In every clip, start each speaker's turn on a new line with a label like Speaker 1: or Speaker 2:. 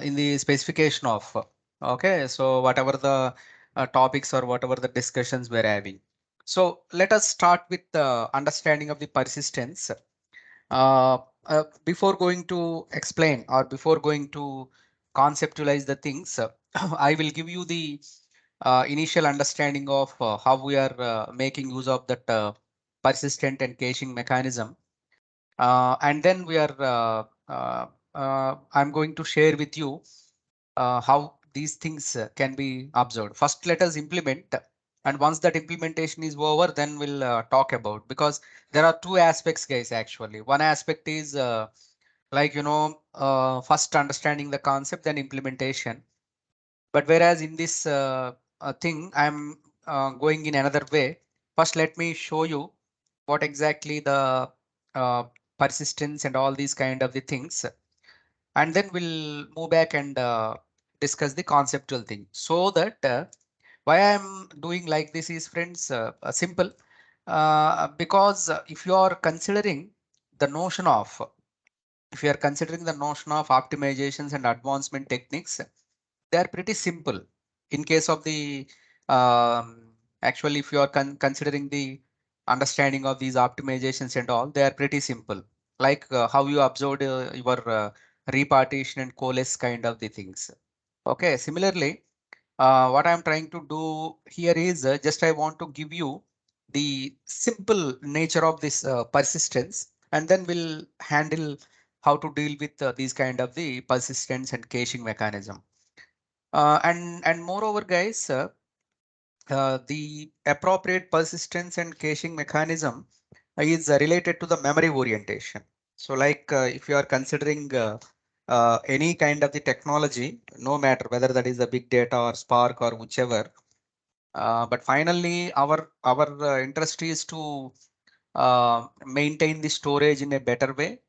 Speaker 1: in the specification of. Okay, so whatever the topics or whatever the discussions we're having. So let us start with the understanding of the persistence. Before going to explain or before going to conceptualize the things, I will give you the initial understanding of how we are making use of that persistent and caching mechanism. And then I'm going to share with you how these things can be observed. First, let us implement. And once that implementation is over, then we'll talk about, because there are two aspects, guys, actually. One aspect is first understanding the concept, then implementation. But whereas in this thing, I'm going in another way. First, let me show you what exactly the uh, persistence and all these kind of the things, and then we'll move back and discuss the conceptual thing. So that why I'm doing like this is, friends, simple. Because if you are considering the notion of if you are considering the notion of optimizations and advancement techniques, they are pretty simple. In case of the actually, if you are considering the understanding of these optimizations and all, they are pretty simple. Like how you observed your repartition and coalesce kind of the things. Okay, similarly, what I'm trying to do here is just I want to give you the simple nature of this persistence, and then we'll handle how to deal with these kind of the persistence and caching mechanism. And moreover, guys, the appropriate persistence and caching mechanism is related to the memory orientation. So like if you are considering any kind of the technology, no matter whether that is a big data or Spark or whichever, but finally our interest is to maintain the storage in a better way,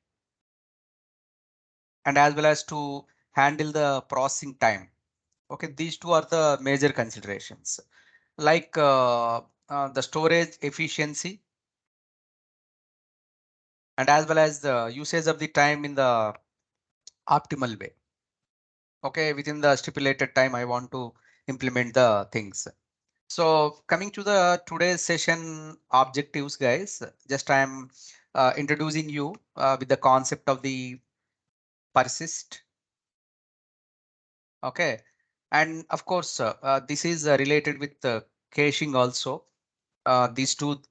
Speaker 1: and as well as to handle the processing time. Okay, these two are the major considerations, like the storage efficiency and as well as the usage of the time in the optimal way. Okay, within the stipulated time, I want to implement the things. So coming to the today's session objectives, guys, just I'm introducing you with the concept of the persist. Okay, and of course, this is related with the caching also. These two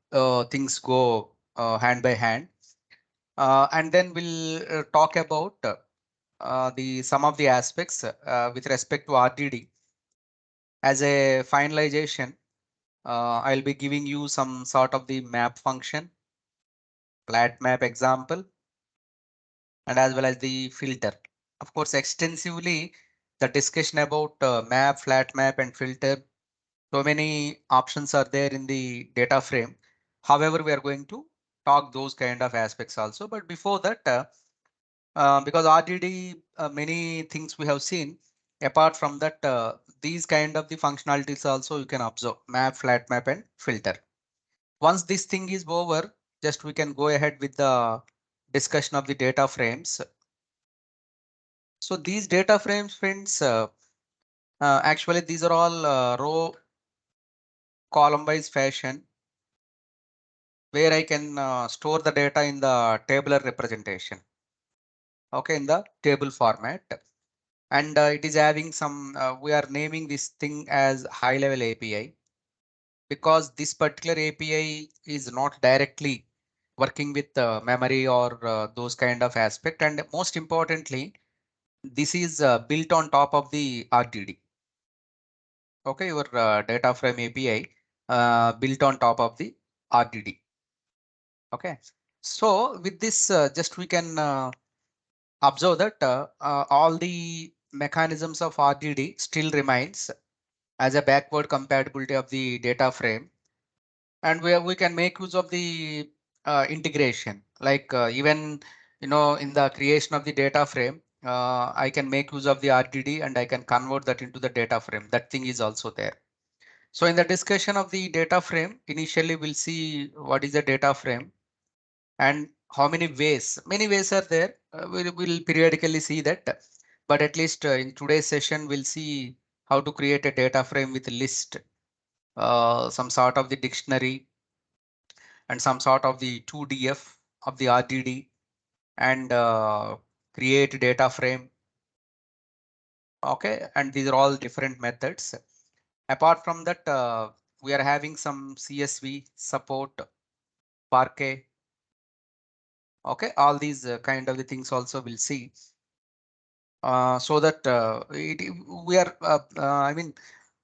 Speaker 1: things go hand by hand. And then we'll talk about the some of the aspects with respect to RTD. As a finalization, I'll be giving you some sort of the map function, flat map example, and as well as the filter. Of course, extensively the discussion about map, flat map, and filter. So many options are there in the data frame. However, we are going to talk those kind of aspects also. But before that, because RTD, many things we have seen. Apart from that, these kind of the functionalities also you can observe: map, flat map, and filter. Once this thing is over, just we can go ahead with the discussion of the data frames. So these data frames, friends, actually these are all row column wise fashion, where I can store the data in the tabular representation. Okay, in the table format. And it is having some, we are naming this thing as high level API, because this particular API is not directly working with memory or those kind of aspect. And most importantly, this is built on top of the RTD. Okay, your data frame API built on top of the RTD. Okay, so with this, just we can observe that all the mechanisms of RTD still remains as a backward compatibility of the data frame, and where we can make use of the integration, like even in the creation of the data frame, I can make use of the RTD and I can convert that into the data frame. That thing is also there. So in the discussion of the data frame, initially we'll see what is the data frame and how many ways. Many ways are there. We'll periodically see that. But at least in today's session, we'll see how to create a data frame with list, some sort of the dictionary and some sort of the 2DF of the RDD, and create data frame. Okay, and these are all different methods. Apart from that, we are having some CSV support, Parquet. Okay, all these kind of the things also we'll see. So that we are, I mean,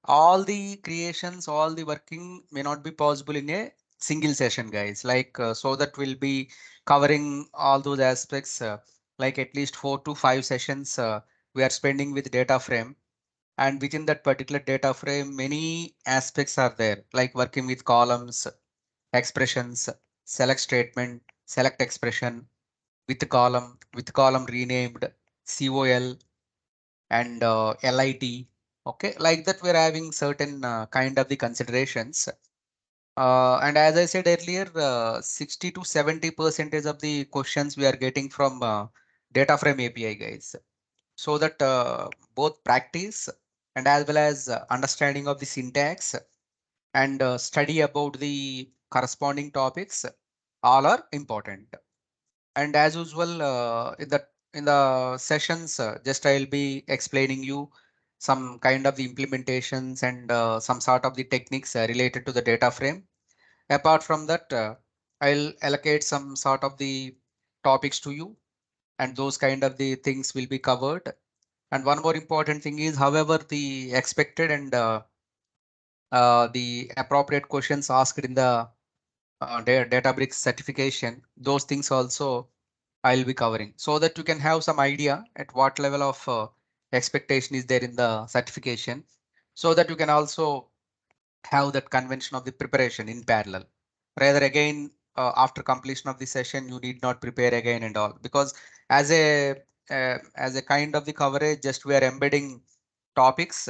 Speaker 1: all the creations, all the working may not be possible in a single session, guys. Like so that we'll be covering all those aspects, like at least 4 to 5 sessions we are spending with data frame. And within that particular data frame, many aspects are there, like working with columns, expressions, select statement, select expression, with column renamed, COL, and LIT. Okay, like that we're having certain kind of the considerations. And as I said earlier, 60 to 70 percentage of the questions we are getting from data frame API, guys. So that both practice and as well as understanding of the syntax and study about the corresponding topics all are important. And as usual, in the sessions, just I'll be explaining you some kind of the implementations and some sort of the techniques related to the data frame. Apart from that, I'll allocate some sort of the topics to you, and those kind of the things will be covered. And one more important thing is, however, the expected and the appropriate questions asked in the Databricks certification, those things also I'll be covering, so that you can have some idea at what level of expectation is there in the certification, so that you can also have that convention of the preparation in parallel. Rather again, after completion of the session, you need not prepare again and all, because as a kind of the coverage, just we are embedding topics,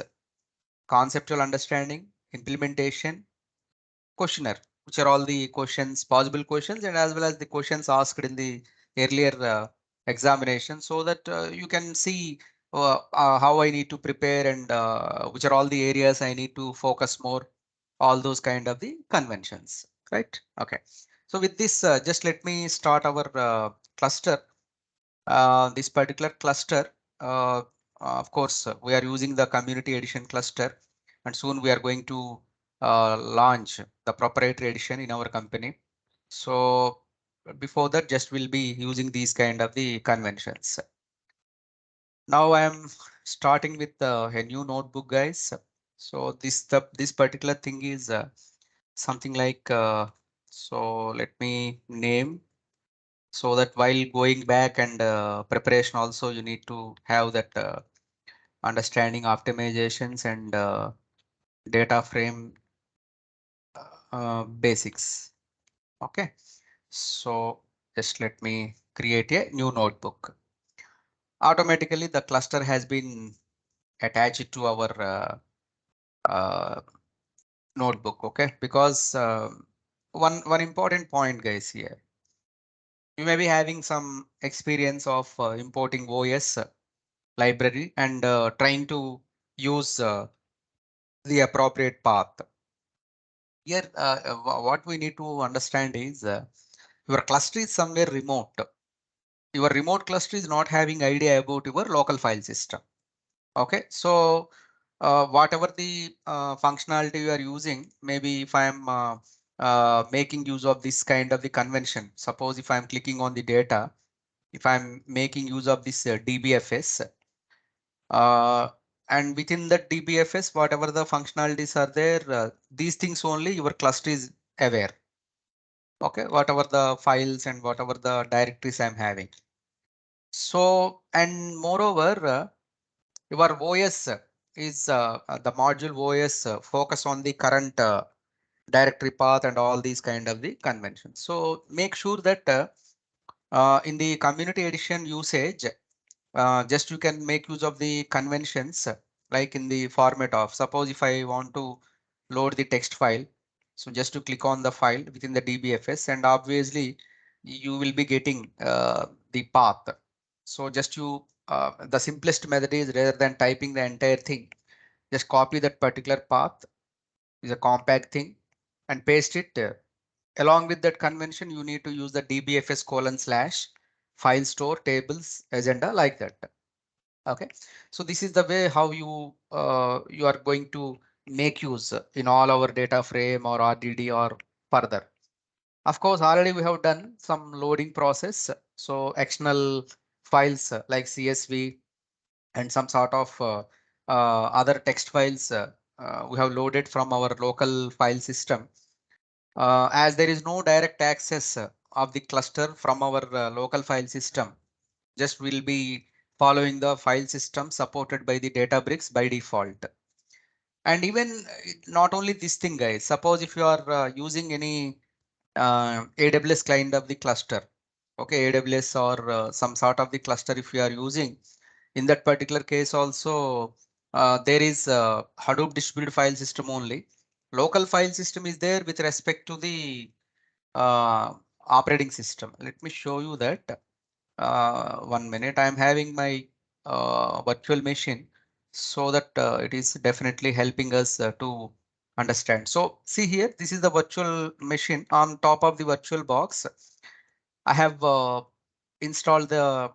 Speaker 1: conceptual understanding, implementation, questionnaire, which are all the questions, possible questions, and as well as the questions asked in the earlier examination, so that you can see how I need to prepare and which are all the areas I need to focus more, all those kind of the conventions, right? Okay. So with this, just let me start our cluster. This particular cluster, of course, we are using the community edition cluster, and soon we are going to launch the proprietary edition in our company. So before that, just will be using these kind of the conventions. Now I am starting with a new notebook, guys. So this particular thing is something like so let me name, so that while going back and preparation also, you need to have that understanding optimizations and data frame basics. Okay, so just let me create a new notebook. Automatically the cluster has been attached to our uh, notebook. Okay, because one important point, guys, here, you may be having some experience of importing OS library and trying to use the appropriate path. Here, what we need to understand is your cluster is somewhere remote. Your remote cluster is not having idea about your local file system. Okay, so whatever the functionality you are using, maybe if I'm making use of this kind of the convention, suppose if I'm clicking on the data, if I'm making use of this DBFS, uh, and within the DBFS, whatever the functionalities are there, these things only your cluster is aware. Okay, whatever the files and whatever the directories I'm having. So, and moreover, your OS is the module OS focus on the current directory path and all these kind of the conventions. So make sure that in the community edition usage, just you can make use of the conventions, like in the format of, suppose if I want to load the text file, so just to click on the file within the DBFS, and obviously you will be getting the path. So just you the simplest method is rather than typing the entire thing, just copy that particular path, is a compact thing, and paste it. Along with that convention, you need to use the dbfs colon slash file store tables agenda like that. Okay, so this is the way how you are going to make use in all our data frame or RDD or further. Of course, already we have done some loading process. So external files like CSV and some sort of other text files we have loaded from our local file system. As there is no direct access of the cluster from our local file system, just will be following the file system supported by the Databricks by default. And even not only this thing, guys, suppose if you are using any AWS client of the cluster, okay, AWS or some sort of the cluster if you are using, in that particular case also there is Hadoop distributed file system only. Local file system is there with respect to the operating system. Let me show you that. 1 minute. I'm having my virtual machine so that it is definitely helping us to understand. So see here, this is the virtual machine. On top of the virtual box, I have installed the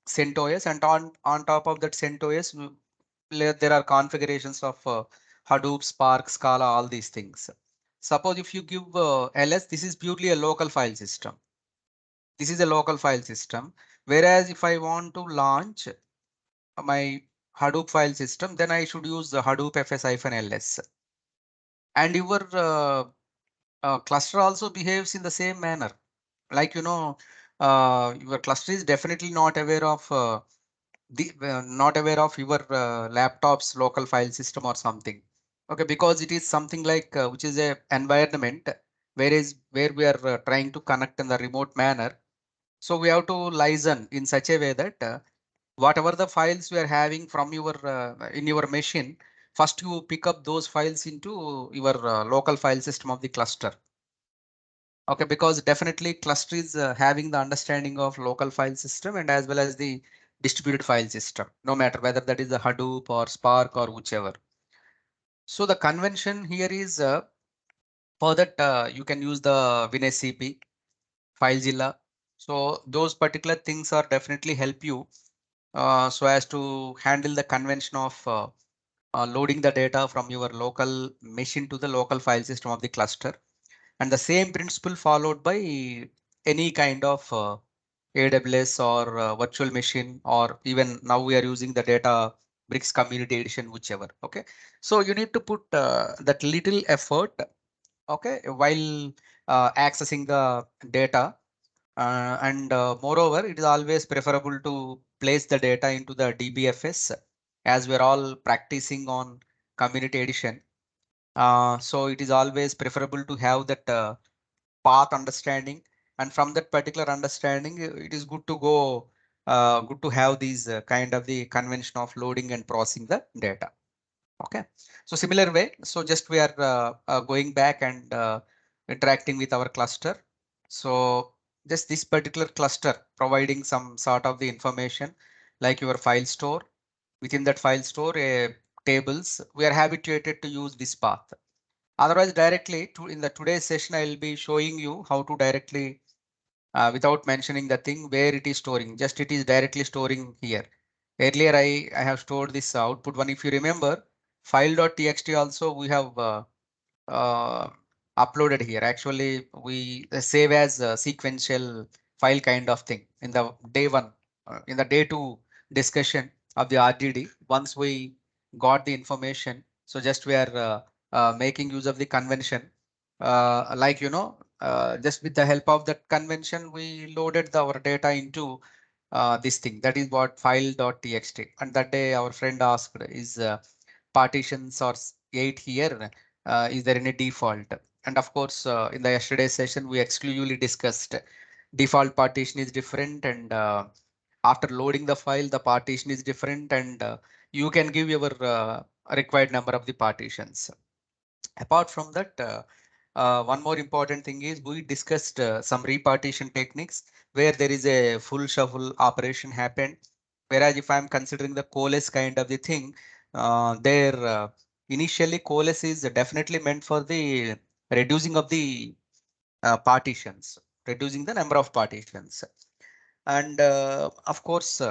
Speaker 1: CentOS, and on top of that CentOS, there are configurations of Hadoop, Spark, Scala, all these things. Suppose if you give ls, this is purely a local file system. This is a local file system. Whereas if I want to launch my Hadoop file system, then I should use the Hadoop fs-ls. And your cluster also behaves in the same manner. Like, your cluster is definitely not aware of not aware of your laptop's local file system or something. Okay, because it is something like which is a environment where we are trying to connect in the remote manner. So we have to license in such a way that whatever the files we are having from your in your machine, first you pick up those files into your local file system of the cluster. Okay, because definitely cluster is having the understanding of local file system and as well as the distributed file system, no matter whether that is a Hadoop or Spark or whichever. So the convention here is for that you can use the WinSCP, FileZilla. So those particular things are definitely help you so as to handle the convention of loading the data from your local machine to the local file system of the cluster. And the same principle followed by any kind of AWS or virtual machine, or even now we are using the Databricks Community Edition, whichever. Okay, so you need to put that little effort, okay, while accessing the data. And moreover, it is always preferable to place the data into the DBFS as we're all practicing on community edition. So it is always preferable to have that path understanding, and from that particular understanding, it is good to have these kind of the convention of loading and processing the data. Okay, so similar way, so just we are going back and interacting with our cluster. So just this particular cluster providing some sort of the information like your file store. Within that file store, tables, we are habituated to use this path. Otherwise, directly in the today's session, I will be showing you how to directly without mentioning the thing where it is storing. Just it is directly storing here. Earlier, I have stored this output one. If you remember, file.txt also we have uh, uploaded here. Actually, we save as a sequential file kind of thing in the day one, in the day two discussion of the RDD. Once we got the information, so just we are making use of the convention. Like just with the help of that convention, we loaded our data into this thing. That is what file.txt. And that day, our friend asked, "Is partitions or 8 here? Is there any default?" And of course, in the yesterday's session, we exclusively discussed default partition is different, and after loading the file, the partition is different, and you can give your required number of the partitions. Apart from that, one more important thing is we discussed some repartition techniques where there is a full shuffle operation happened. Whereas if I'm considering the coalesce kind of the thing, there initially coalesce is definitely meant for the reducing of the partitions, reducing the number of partitions. And of course,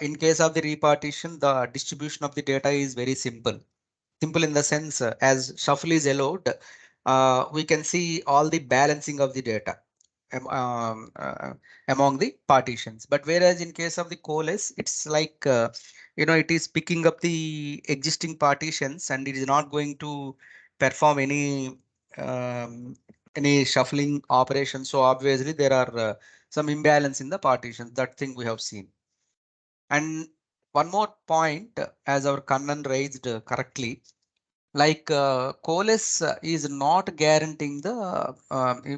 Speaker 1: in case of the repartition, the distribution of the data is very simple. Simple in the sense as shuffle is allowed, we can see all the balancing of the data am- um, uh, among the partitions. But whereas in case of the coalesce, it's like it is picking up the existing partitions and it is not going to perform um, any shuffling operation. So obviously there are some imbalance in the partitions. That thing we have seen. And one more point, as our Kannan raised correctly, like coalesce is not guaranteeing the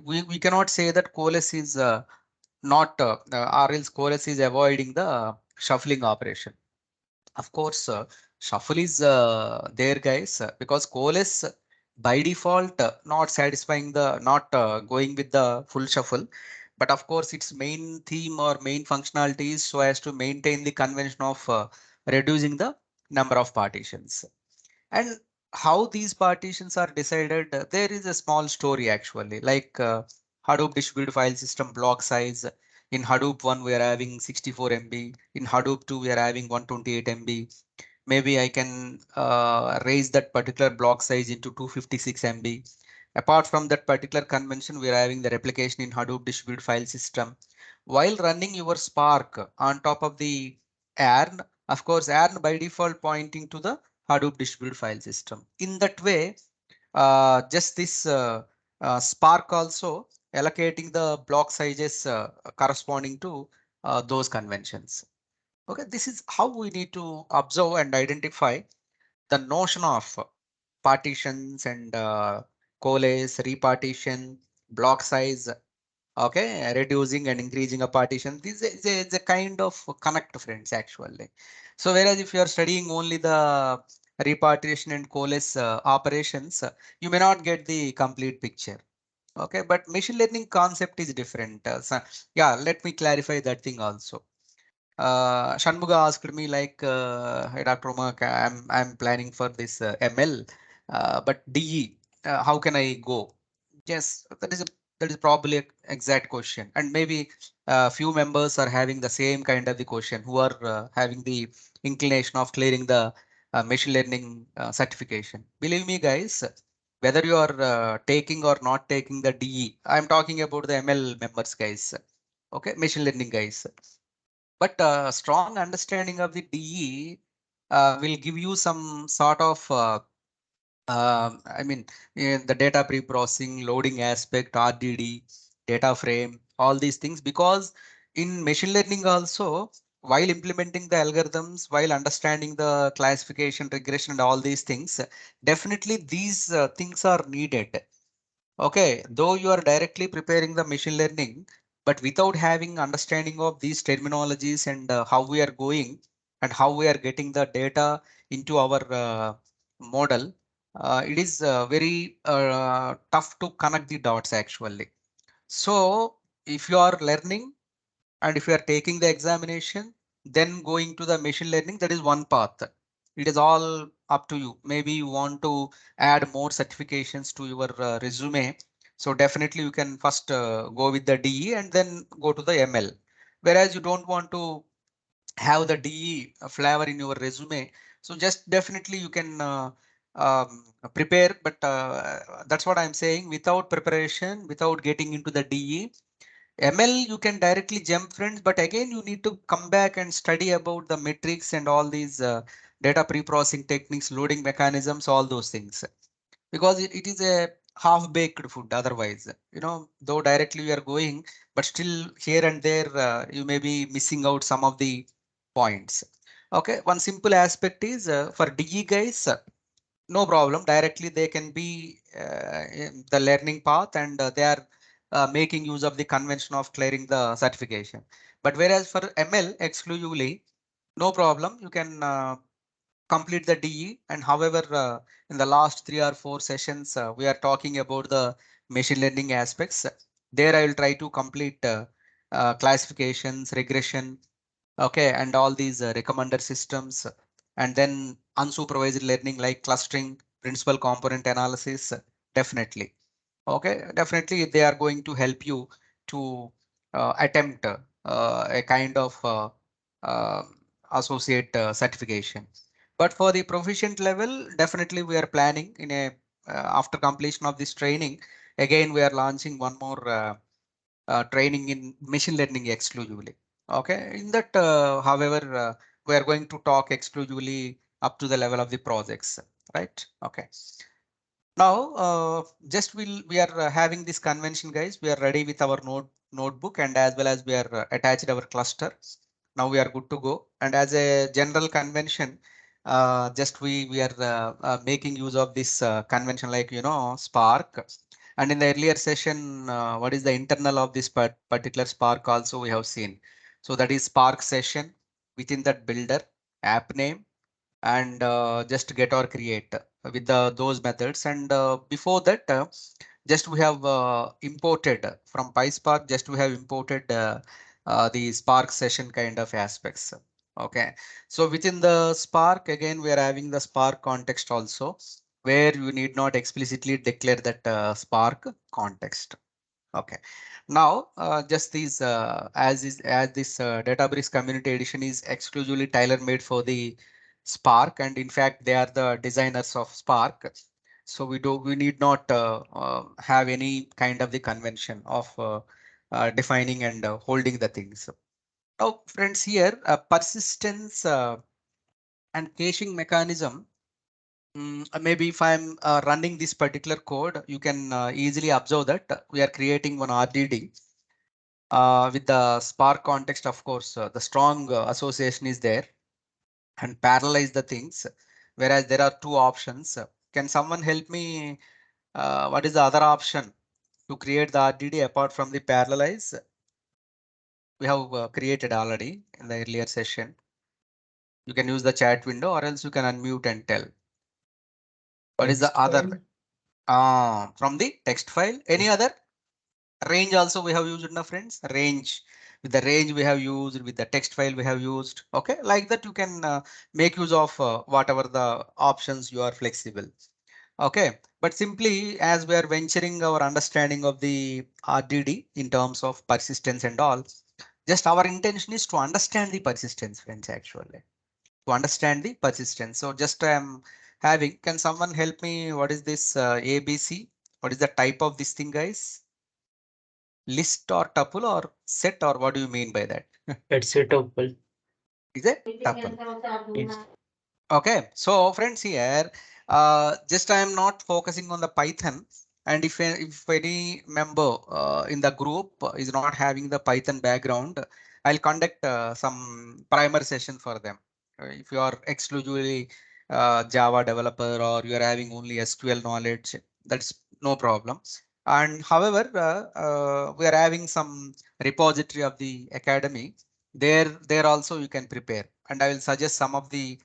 Speaker 1: we cannot say that coalesce is not or else coalesce is avoiding the shuffling operation. Of course, shuffle is there, guys, because coalesce by default not satisfying the not going with the full shuffle. But of course, its main theme or main functionality is so as to maintain the convention of reducing the number of partitions. And how these partitions are decided, there is a small story actually, like Hadoop distributed file system block size. In Hadoop 1, we are having 64 MB. In Hadoop 2, we are having 128 MB. Maybe I can raise that particular block size into 256 MB. Apart from that particular convention, we are having the replication in Hadoop distributed file system. While running your Spark on top of the ARN, of course, ARN by default pointing to the Hadoop distributed file system. In that way, just this Spark also allocating the block sizes corresponding to those conventions. Okay, this is how we need to observe and identify the notion of partitions and coalesce, repartition, block size, okay, reducing and increasing a partition. This is a kind of connect, friends, actually. So whereas if you are studying only the repartition and coalesce operations, you may not get the complete picture. Okay, but machine learning concept is different. So yeah, let me clarify that thing also. Shanmuga asked me like, "Hey, Dr. Umak, I'm planning for this ML, but DE, how can I go?" Yes, that is probably a exact question, and maybe a few members are having the same kind of the question who are having the inclination of clearing the machine learning certification. Believe me, guys, whether you are taking or not taking the DE, I'm talking about the ML members, guys. Okay, machine learning guys. But strong understanding of the DE will give you some sort of, I mean, the data pre-processing, loading aspect, RDD, data frame, all these things. Because in machine learning also, while implementing the algorithms, while understanding the classification, regression, and all these things, definitely these things are needed. Okay, though you are directly preparing the machine learning, but without having understanding of these terminologies and how we are going and how we are getting the data into our model, it is very tough to connect the dots actually. So if you are learning and if you are taking the examination, then going to the machine learning, that is one path. It is all up to you. Maybe you want to add more certifications to your resume. So definitely you can first go with the DE and then go to the ML. Whereas you don't want to have the DE flavor in your resume. So just definitely you can prepare, but that's what I'm saying. Without preparation, without getting into the DE, ML you can directly jump, friends, but again you need to come back and study about the metrics and all these data pre-processing techniques, loading mechanisms, all those things, because it is a half-baked food otherwise. Though directly we are going, but still here and there you may be missing out some of the points. Okay, one simple aspect is for DE guys, no problem, directly they can be in the learning path and they are making use of the convention of clearing the certification. But whereas for ML exclusively, no problem, you can complete the DE. And however, in the last 3 or 4 sessions, we are talking about the machine learning aspects. There I will try to complete classifications, regression, Okay, and all these recommender systems, and then unsupervised learning like clustering, principal component analysis, definitely. Okay, definitely they are going to help you to attempt a kind of uh, associate certification. But for the proficient level, definitely we are planning in a after completion of this training, again we are launching one more training in machine learning exclusively. Okay, in that, however, we are going to talk exclusively up to the level of the projects, right? Okay. Now, just we are having this convention, guys. We are ready with our notebook, and as well as we are attached our cluster. Now we are good to go. And as a general convention, just we are making use of this convention, like Spark. And in the earlier session, what is the internal of this particular Spark also we have seen. So that is Spark session within that builder, app name, and just get or create with those methods. And before that, just we have imported from PySpark, just we have imported the Spark session kind of aspects. Okay, so within the Spark, again, we are having the Spark context also, where you need not explicitly declare that Spark context. Okay. Now, just these as this Databricks Community Edition is exclusively tailor-made for the Spark, and in fact, they are the designers of Spark. So we need not have any kind of the convention of defining and holding the things. Now, friends, here persistence and caching mechanism. Maybe if I'm running this particular code, you can easily observe that we are creating one RDD with the Spark context. Of course, the strong association is there and parallelize the things. Whereas there are two options. Can someone help me? What is the other option to create the RDD apart from the parallelize? We have created already in the earlier session. You can use the chat window, or else you can unmute and tell. What is the other? From the text file. Any other? Range also we have used, now friends. Range, with the range we have used, with the text file we have used. Okay, like that you can make use of whatever the options you are flexible. Okay, but simply as we are venturing our understanding of the RDD in terms of persistence and all, just our intention is to understand the persistence, friends, actually to understand the persistence. So just I am having, can someone help me? What is this ABC? What is the type of this thing, guys? List or tuple or set, or what do you mean by that?
Speaker 2: It's a tuple.
Speaker 1: Is it tuple?
Speaker 2: Yes.
Speaker 1: Okay, so friends, here just I am not focusing on the Python, and if any member in the group is not having the Python background, I'll conduct some primer session for them. If you are exclusively Java developer, or you are having only SQL knowledge, that's no problem. And however, we are having some repository of the academy. There also you can prepare, and I will suggest some of the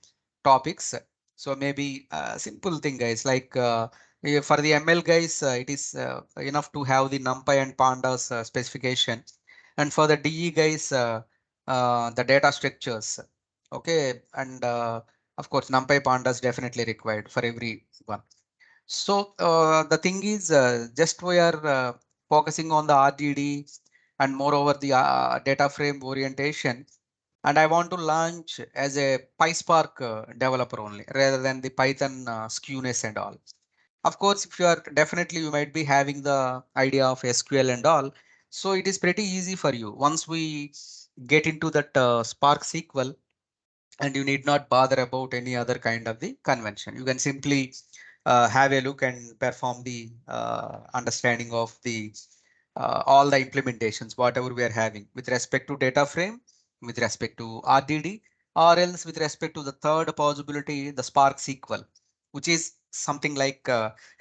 Speaker 1: topics. So maybe simple thing, guys, like for the ML guys, it is enough to have the NumPy and Pandas specification. And for the DE guys, the data structures. Okay. And of course, NumPy Pandas definitely required for everyone. So the thing is, just we are focusing on the RDD and moreover the data frame orientation. And I want to launch as a PySpark developer only rather than the Python skewness and all. Of course, if you are definitely, you might be having the idea of SQL and all. So it is pretty easy for you. Once we get into that Spark SQL, and you need not bother about any other kind of the convention. You can simply have a look and perform the understanding of the all the implementations, whatever we are having with respect to data frame, with respect to RDD, or else with respect to the third possibility, the Spark SQL, which is something like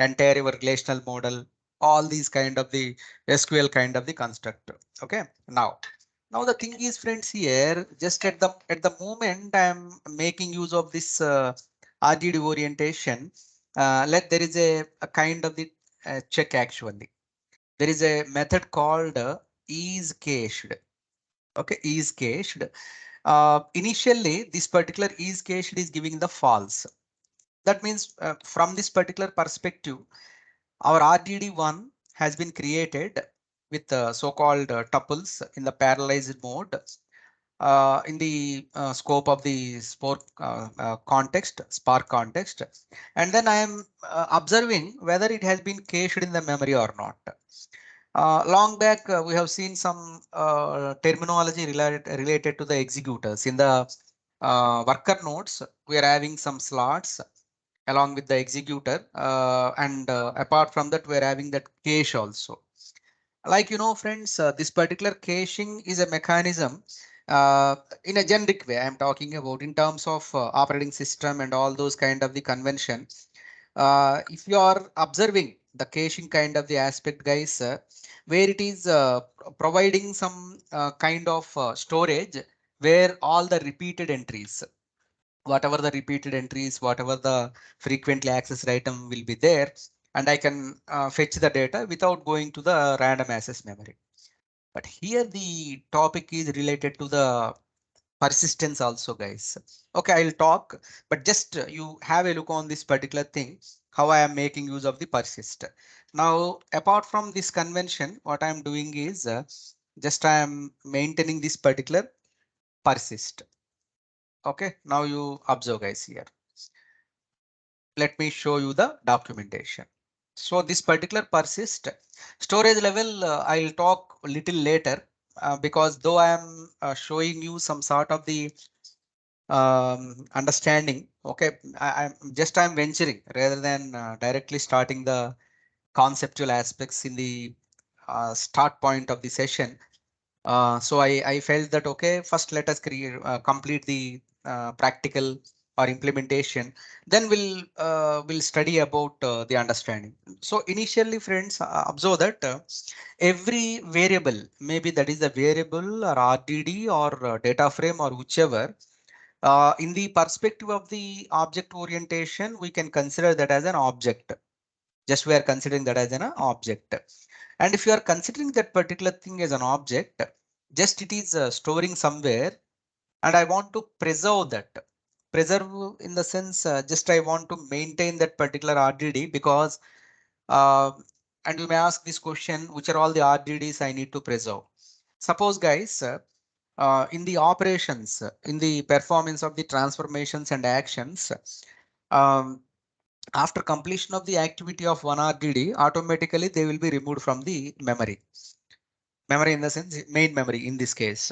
Speaker 1: entire your relational model, all these kind of the SQL kind of the construct. Okay, now the thing is, friends, here just at the moment I'm making use of this RDD orientation. Let there is a kind of the check actually. There is a method called is cached. Okay, is cached. Initially, this particular is cached is giving the false. That means from this particular perspective, our RDD1 has been created with so-called tuples in the parallelized mode in the scope of the Spark context, and then I am observing whether it has been cached in the memory or not. Long back, we have seen some terminology related to the executors. In the worker nodes, we are having some slots along with the executor, and apart from that, we are having that cache also. Like, friends, this particular caching is a mechanism uh, in a generic way. I'm talking about in terms of operating system and all those kind of the convention. If you are observing the caching kind of the aspect, guys, where it is providing some kind of storage where all the repeated entries, whatever the repeated entries, whatever the frequently accessed item will be there, and I can fetch the data without going to the random access memory. But here the topic is related to the persistence also, guys. Okay, I'll talk, but just you have a look on this particular thing, how I am making use of the persist. Now, apart from this convention, what I'm doing is just I am maintaining this particular persist. Okay, now you observe, guys, here. Let me show you the documentation. So this particular persist storage level, I'll talk a little later because though I am showing you some sort of the understanding. Okay, I'm venturing rather than directly starting the conceptual aspects in the start point of the session. So I felt that okay, first let us complete the practical or implementation, then we'll study about the understanding. So initially, friends, observe that every variable, maybe that is a variable or RDD or data frame or whichever, in the perspective of the object orientation, we can consider that as an object. Just we are considering that as an object. And if you are considering that particular thing as an object, just it is storing somewhere, and I want to preserve that. Preserve in the sense, just I want to maintain that particular RDD because, uh, and you may ask this question, which are all the RDDs I need to preserve? Suppose, guys, in the operations, in the performance of the transformations and actions, um, after completion of the activity of one RDD, automatically they will be removed from the memory. Memory in the sense main memory in this case.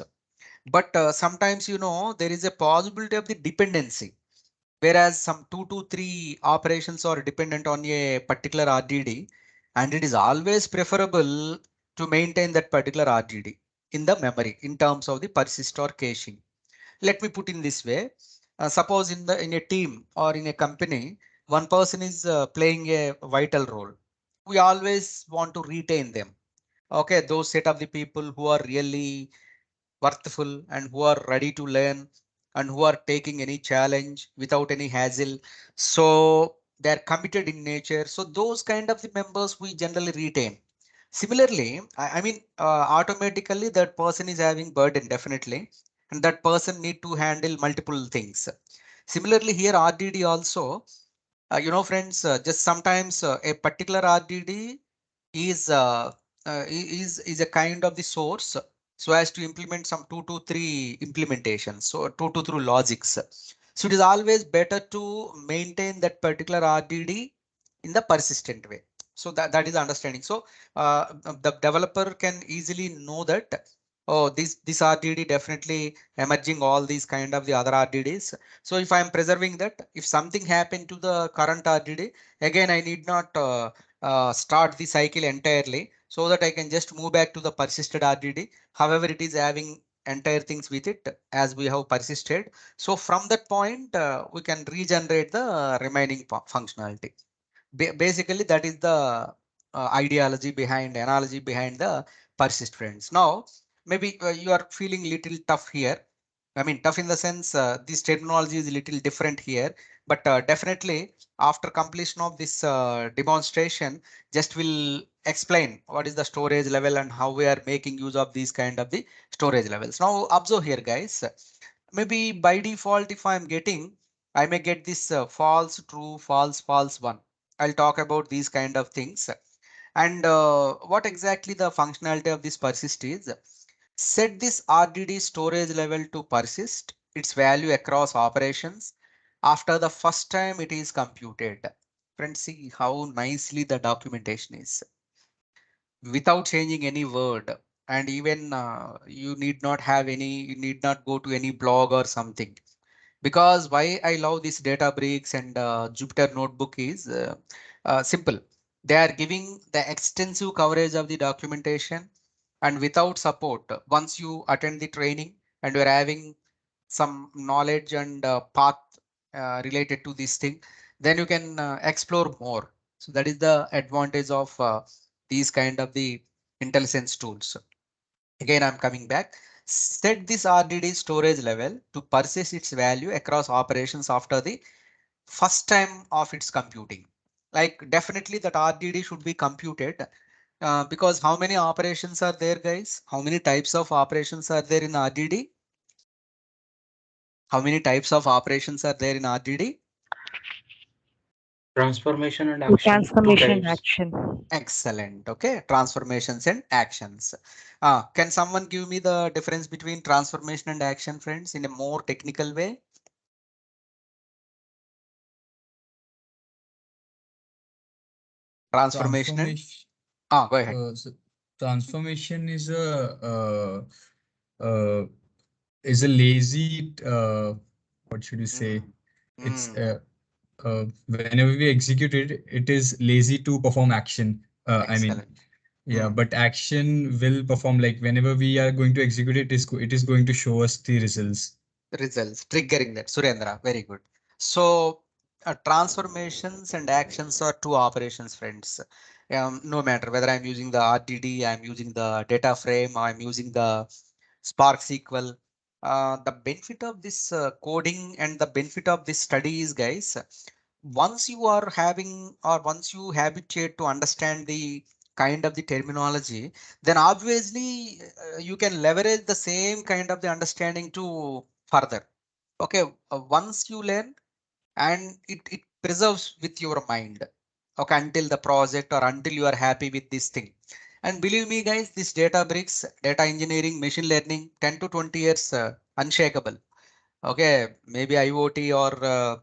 Speaker 1: But sometimes, there is a possibility of the dependency, whereas some 2 to 3 operations are dependent on a particular RDD, and it is always preferable to maintain that particular RDD in the memory in terms of the persist or caching. Let me put in this way. Suppose in a team or in a company, one person is playing a vital role. We always want to retain them. Okay, those set of the people who are really worthful and who are ready to learn and who are taking any challenge without any hassle. So they're committed in nature. So those kind of the members we generally retain. Similarly, I mean, automatically that person is having burden definitely, and that person need to handle multiple things. Similarly, here RDD also, friends, just sometimes a particular RDD is is a kind of the source so as to implement some 2 to 3 implementations, so 2 to 3 logics. So it is always better to maintain that particular RDD in the persistent way. So that is understanding. So the developer can easily know that, oh, this RDD definitely emerging all these kind of the other RDDs. So if I am preserving that, if something happened to the current RDD, again I need not start the cycle entirely, so that I can just move back to the persisted RDD. However, it is having entire things with it as we have persisted. So from that point, we can regenerate the remaining functionality. Basically, that is the ideology behind, analogy behind the persist, friends. Now, maybe you are feeling little tough here. I mean, tough in the sense this terminology is a little different here, but definitely after completion of this demonstration, just will explain what is the storage level and how we are making use of these kind of the storage levels. Now, observe here, guys. Maybe by default, if I'm getting, I may get this false, true, false, false one. I'll talk about these kind of things. And what exactly the functionality of this persist is, set this RDD storage level to persist its value across operations after the first time it is computed. Friends, see how nicely the documentation is without changing any word. And even you need not have any, you need not go to any blog or something. Because why I love this Databricks and Jupyter Notebook is simple. They are giving the extensive coverage of the documentation, and without support, once you attend the training and you're having some knowledge and path related to this thing, then you can explore more. So that is the advantage of these kind of the intelligence tools. Again, I'm coming back. Set this RDD storage level to persist its value across operations after the first time of its computing. Like definitely that RDD should be computed because how many operations are there, guys? How many types of operations are there in RDD? How many types of operations are there in RDD?
Speaker 2: Transformation and action, two
Speaker 3: Transformation
Speaker 2: types.
Speaker 3: action.
Speaker 1: Excellent. Okay. Transformations and actions. Can someone give me the difference between transformation and action, friends, in a more technical way? Transformation and
Speaker 4: Transformation.
Speaker 1: go ahead.
Speaker 4: So transformation uh, is a lazy. What should you say?
Speaker 1: Mm,
Speaker 4: It's
Speaker 1: mm,
Speaker 4: whenever we execute it, it is lazy to perform action. I mean,
Speaker 1: excellent.
Speaker 4: yeah,
Speaker 1: Mm,
Speaker 4: but action will perform like whenever we are going to execute it, it is going to show us the results.
Speaker 1: results triggering that. Surendra, very good. So transformations and actions are two operations, friends. No matter whether I'm using the RDD, I'm using the data frame, I'm using the Spark SQL. The benefit of this coding and the benefit of this study is, guys, once you are having or once you habituate to understand the kind of the terminology, then obviously you can leverage the same kind of the understanding to further. Okay, once you learn and it preserves with your mind. Okay, until the project or until you are happy with this thing. And believe me, guys, this data bricks, data engineering, machine learning, 10 to 20 years unshakable. Okay, maybe IoT or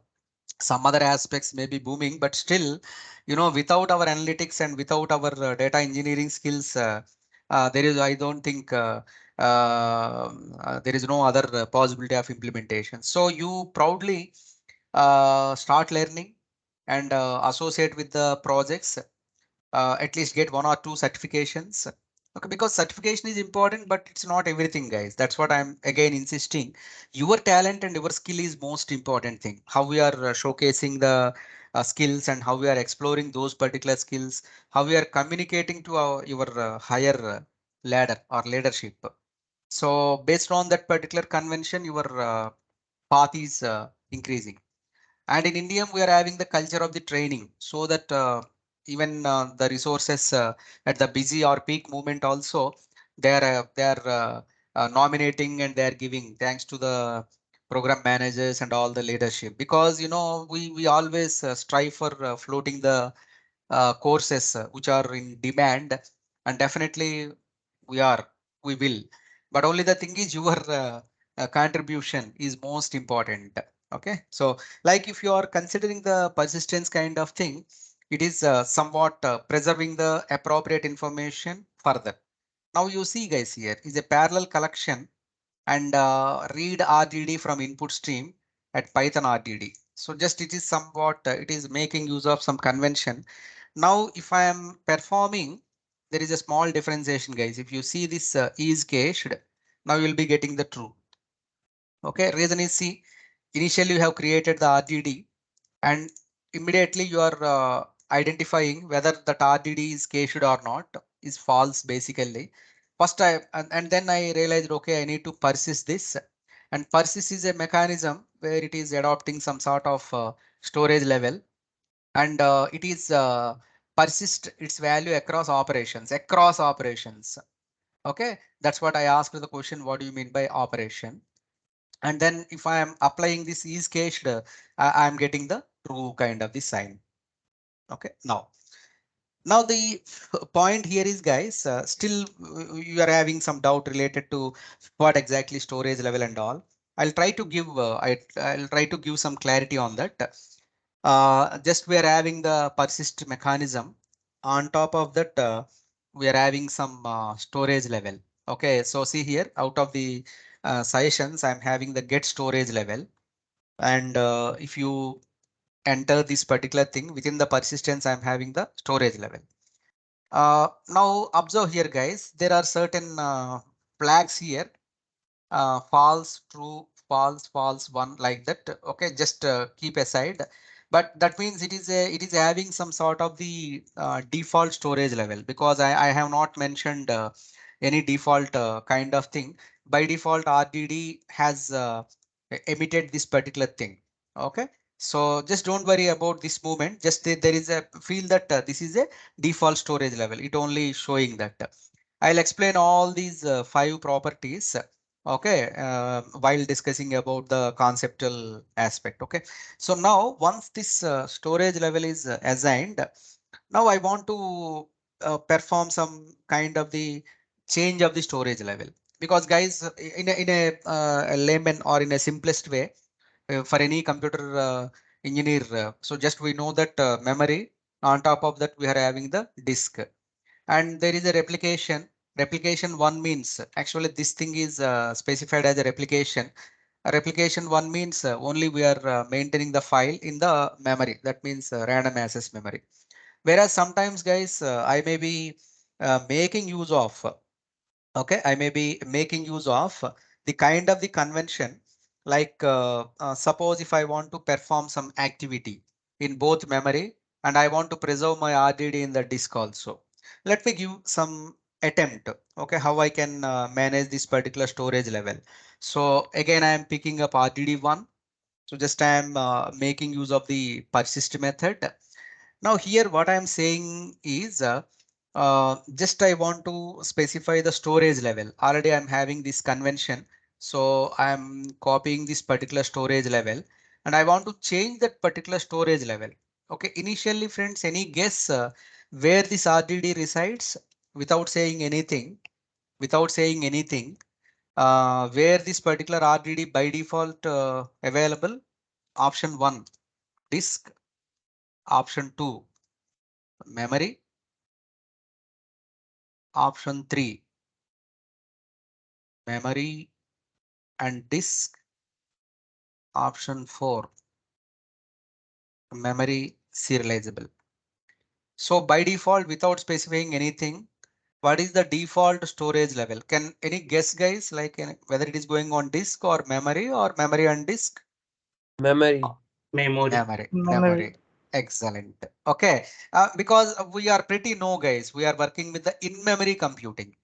Speaker 1: some other aspects may be booming, but still, without our analytics and without our data engineering skills, there is, I don't think, there is no other possibility of implementation. So you proudly start learning and associate with the projects, at least get one or two certifications. Okay, because certification is important, but it's not everything, guys. That's what I'm again insisting. Your talent and your skill is most important thing. How we are showcasing the skills and how we are exploring those particular skills, how we are communicating to your higher ladder or leadership. So based on that particular convention, your path is increasing. And in India, we are having the culture of the training so that even the resources at the busy or peak moment also, they are nominating and they are giving thanks to the program managers and all the leadership, because we always strive for floating the courses which are in demand, and definitely we are, we will, but only the thing is your contribution is most important. Okay, so like if you are considering the persistence kind of thing, it is somewhat preserving the appropriate information further. Now you see, guys, here is a parallel collection and read RDD from input stream at Python RDD. So just it is somewhat, it is making use of some convention. Now, if I am performing, there is a small differentiation, guys. If you see this is cached, now you will be getting the true. Okay, reason is, see, initially you have created the RDD and immediately you are identifying whether that RDD is cached or not, is false basically. First I and then I realized, okay, I need to persist this, and persist is a mechanism where it is adopting some sort of storage level, and it is persist its value across operations. Okay, that's what I asked the question, what do you mean by operation? And then if I am applying this is cached, I am getting the true kind of the sign. Okay, now the point here is, guys, still you are having some doubt related to what exactly storage level and all. I'll try to give I'll try to give some clarity on that. Just we are having the persist mechanism. On top of that, we are having some storage level. Okay, so see here, out of the sessions, I'm having the get storage level. And if you enter this particular thing within the persistence, I'm having the storage level. Now observe here, guys, there are certain flags here, false, true, false, false, one, like that. Okay, just keep aside. But that means it is having some sort of the default storage level, because I have not mentioned any default kind of thing. By default, RDD has emitted this particular thing. Okay, so just don't worry about this movement. Just there is a feel that this is a default storage level. It only showing that. I'll explain all these 5 properties, okay, while discussing about the conceptual aspect. Okay, so now once this storage level is assigned, now I want to perform some kind of the change of the storage level, because, guys, in a layman or in a simplest way, for any computer engineer, so just we know that memory, on top of that we are having the disk, and there is a replication one means, actually this thing is specified as a replication. A replication one means only we are maintaining the file in the memory, that means random access memory. Whereas sometimes, guys, I may be making use of, okay, I may be making use of the kind of the convention, like suppose if I want to perform some activity in both memory and I want to preserve my RDD in the disk also. Let me give some attempt, okay, how I can manage this particular storage level. So again, I am picking up RDD1. So just I am making use of the persist method. Now here what I'm saying is just I want to specify the storage level. Already I'm having this convention. So I'm copying this particular storage level and I want to change that particular storage level. Okay, initially, friends, any guess where this RDD resides? Without saying anything, without saying anything, where this particular RDD by default available? Option 1, disk. Option 2, memory. Option 3, memory and disk. Option 4, memory serializable. So by default, without specifying anything, what is the default storage level? Can any guess, guys, like whether it is going on disk or memory and disk?
Speaker 2: Memory.
Speaker 3: Memory.
Speaker 1: Memory. Excellent. Okay, because we are pretty no, guys. We are working with the in-memory computing.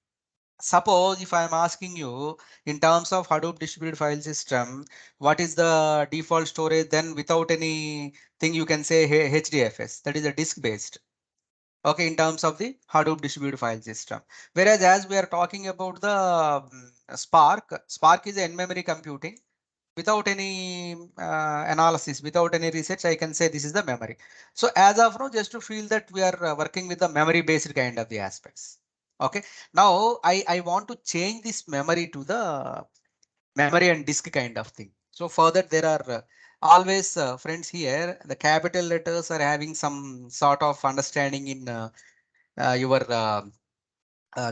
Speaker 1: Suppose if I am asking you in terms of Hadoop distributed file system, what is the default storage? Then without anything, you can say HDFS, that is a disk based. Okay, in terms of the Hadoop distributed file system. Whereas as we are talking about the Spark is in-memory computing. Without any analysis, without any research, I can say this is the memory. So as of now, just to feel that we are working with the memory based kind of the aspects. Okay, now I want to change this memory to the memory and disk kind of thing. So for that, there are always friends here, the capital letters are having some sort of understanding in your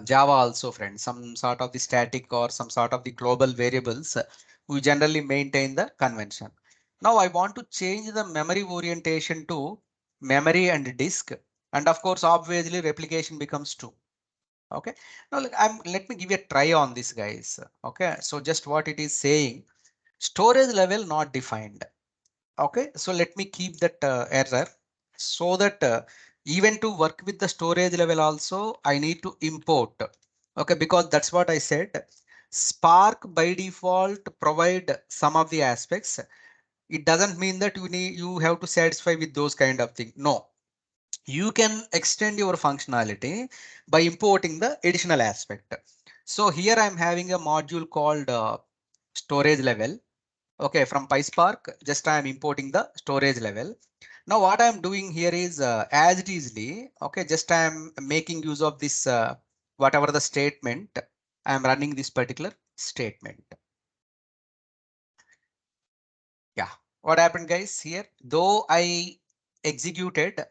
Speaker 1: Java also, friends, some sort of the static or some sort of the global variables. We generally maintain the convention. Now I want to change the memory orientation to memory and disk. And of course, obviously replication becomes true. Okay. Now let me give you a try on this, guys. Okay. So just what it is saying, storage level not defined. Okay, so let me keep that error, so that even to work with the storage level also, I need to import. Okay, because that's what I said. Spark by default provide some of the aspects. It doesn't mean that you have to satisfy with those kind of thing. No, you can extend your functionality by importing the additional aspect. So here I'm having a module called storage level. Okay, from PySpark, just I'm importing the storage level. Now what I'm doing here is as it easily, okay, just I'm making use of this whatever the statement, I'm running this particular statement. Yeah, what happened guys here? Though I executed,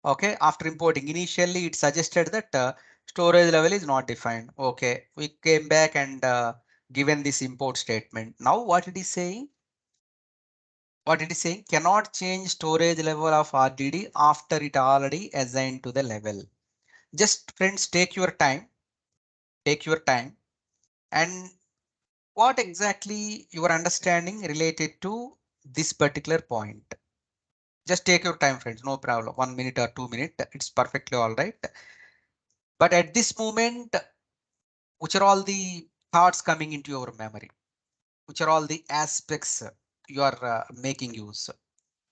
Speaker 1: okay, after importing, initially it suggested that storage level is not defined. Okay, we came back and given this import statement. Now what it is saying? What it is saying, cannot change storage level of RDD after it already assigned to the level. Just friends, take your time and what exactly your understanding related to this particular point. Just take your time friends, no problem. 1 minute or 2 minutes, it's perfectly all right. But at this moment, which are all the thoughts coming into your memory? Which are all the aspects you are making use?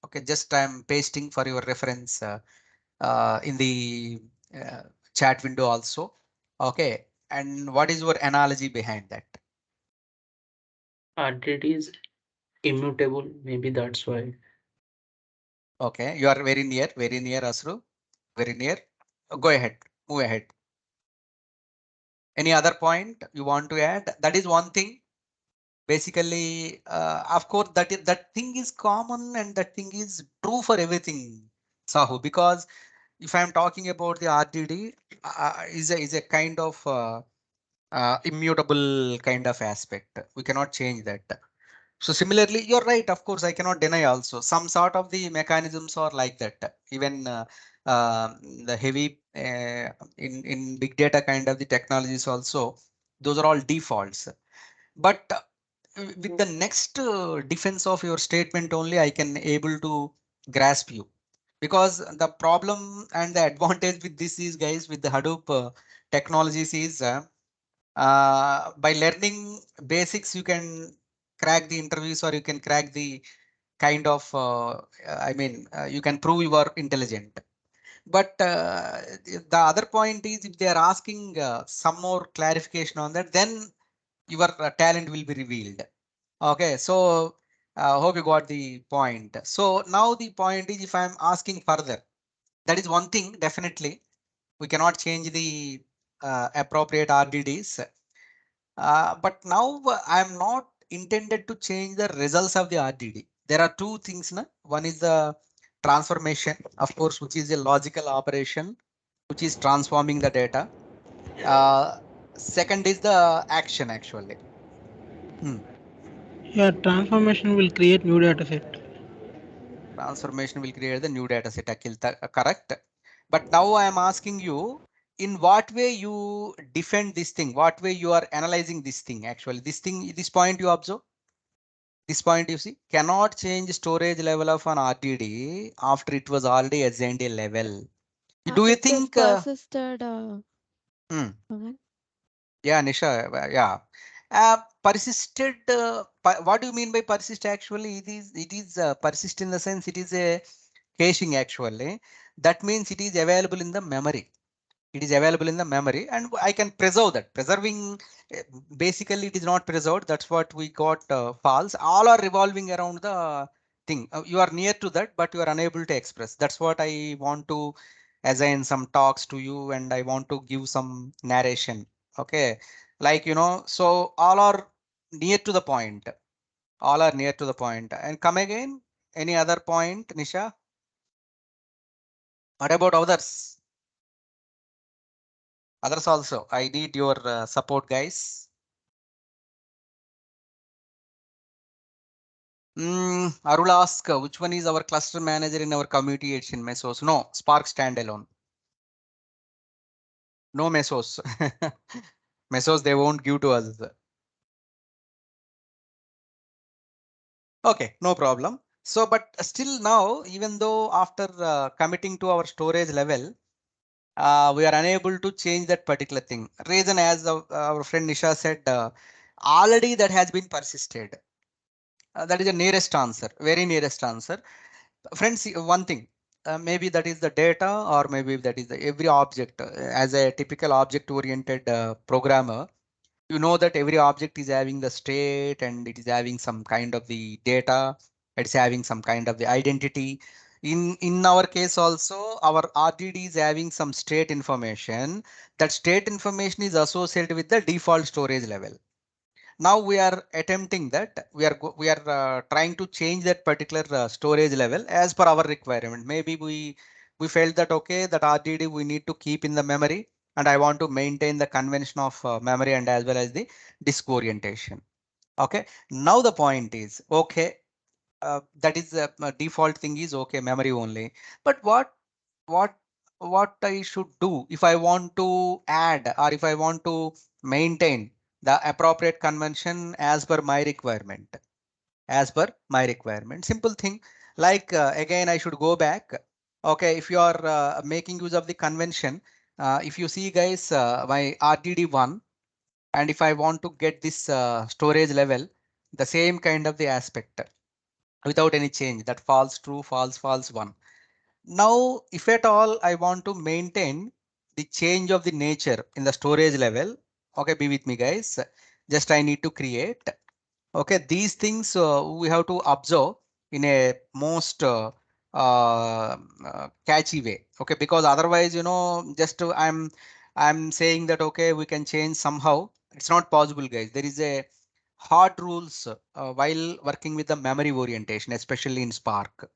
Speaker 1: Okay, just I'm pasting for your reference in the uh, chat window also. Okay, and what is your analogy behind that?
Speaker 2: RDD is immutable. Maybe that's why.
Speaker 1: Okay, you are very near, Asru, very near. Go ahead, move ahead. Any other point you want to add? That is one thing. Basically, of course, that thing is common and that thing is true for everything, Sahu. Because if I'm talking about the RDD, is a kind of immutable kind of aspect. We cannot change that. So similarly, you're right. Of course, I cannot deny also some sort of the mechanisms are like that. Even the heavy in big data kind of the technologies also, those are all defaults. But with the next defense of your statement only, I can able to grasp you. Because the problem and the advantage with this is guys with the Hadoop technologies is by learning basics, you can crack the interviews or you can crack the kind of, you can prove you are intelligent. But the other point is if they are asking some more clarification on that, then your talent will be revealed. Okay, so hope you got the point. So now the point is if I'm asking further, that is one thing, definitely. We cannot change the appropriate RDDs. But now I'm not intended to change the results of the RDD. There are two things. Na? One is the transformation, of course, which is a logical operation, which is transforming the data. Uh, Second is the action actually. Hmm.
Speaker 3: Yeah, transformation will create new data set.
Speaker 1: Transformation will create the new data set. Akhil, correct. But now I am asking you, in what way you defend this thing? What way you are analyzing this thing? Actually, this point you observe. This point you see cannot change storage level of an RTD after it was already assigned a level. Do you
Speaker 5: It is
Speaker 1: think?
Speaker 5: persisted.
Speaker 1: Hmm,
Speaker 5: Pawan.
Speaker 1: yeah, Nisha. Yeah. Persisted. What do you mean by persist? Actually, it is persist in the sense it is a caching actually. That means it is available in the memory. It is available in the memory and I can preserve that. Preserving basically it is not preserved. That's what we got false. All are revolving around the thing. You are near to that, but you are unable to express. That's what I want to assign some talks to you and I want to give some narration. Okay. Like, so all are near to the point. All are near to the point. And come again. Any other point, Nisha? What about others? Others also. I need your support, guys. Arul ask which one is our cluster manager in our community? It's in Mesos. No, Spark standalone. No Mesos. Mesos they won't give to us. Okay, no problem. So, but still now, even though after committing to our storage level, we are unable to change that particular thing. Reason as our friend Nisha said, already that has been persisted. That is the nearest answer, very nearest answer. Friends, one thing, maybe that is the data or maybe that is the every object as a typical object oriented programmer. you know that every object is having the state and it is having some kind of the data. It's having some kind of the identity. In our case also, our RDD is having some state information. That state information is associated with the default storage level. Now we are attempting that we are trying to change that particular storage level as per our requirement. Maybe we felt that okay, that RDD we need to keep in the memory, and I want to maintain the convention of memory and as well as the disk orientation. Okay, now the point is okay, that is the default thing is okay, memory only. But what what I should do if I want to add or if I want to maintain the appropriate convention as per my requirement, as per my requirement. Simple thing, like again I should go back. Okay, if you are making use of the convention, if you see guys, my RDD1, and if I want to get this storage level, the same kind of the aspect without any change, that false true, false, false one. Now, if at all I want to maintain the change of the nature in the storage level, okay, be with me guys. Just I need to create. Okay, these things we have to observe in a most catchy way. Okay, because otherwise, you know, just I'm saying that okay, we can change somehow. It's not possible, guys. There is a hard rules while working with the memory orientation, especially in Spark.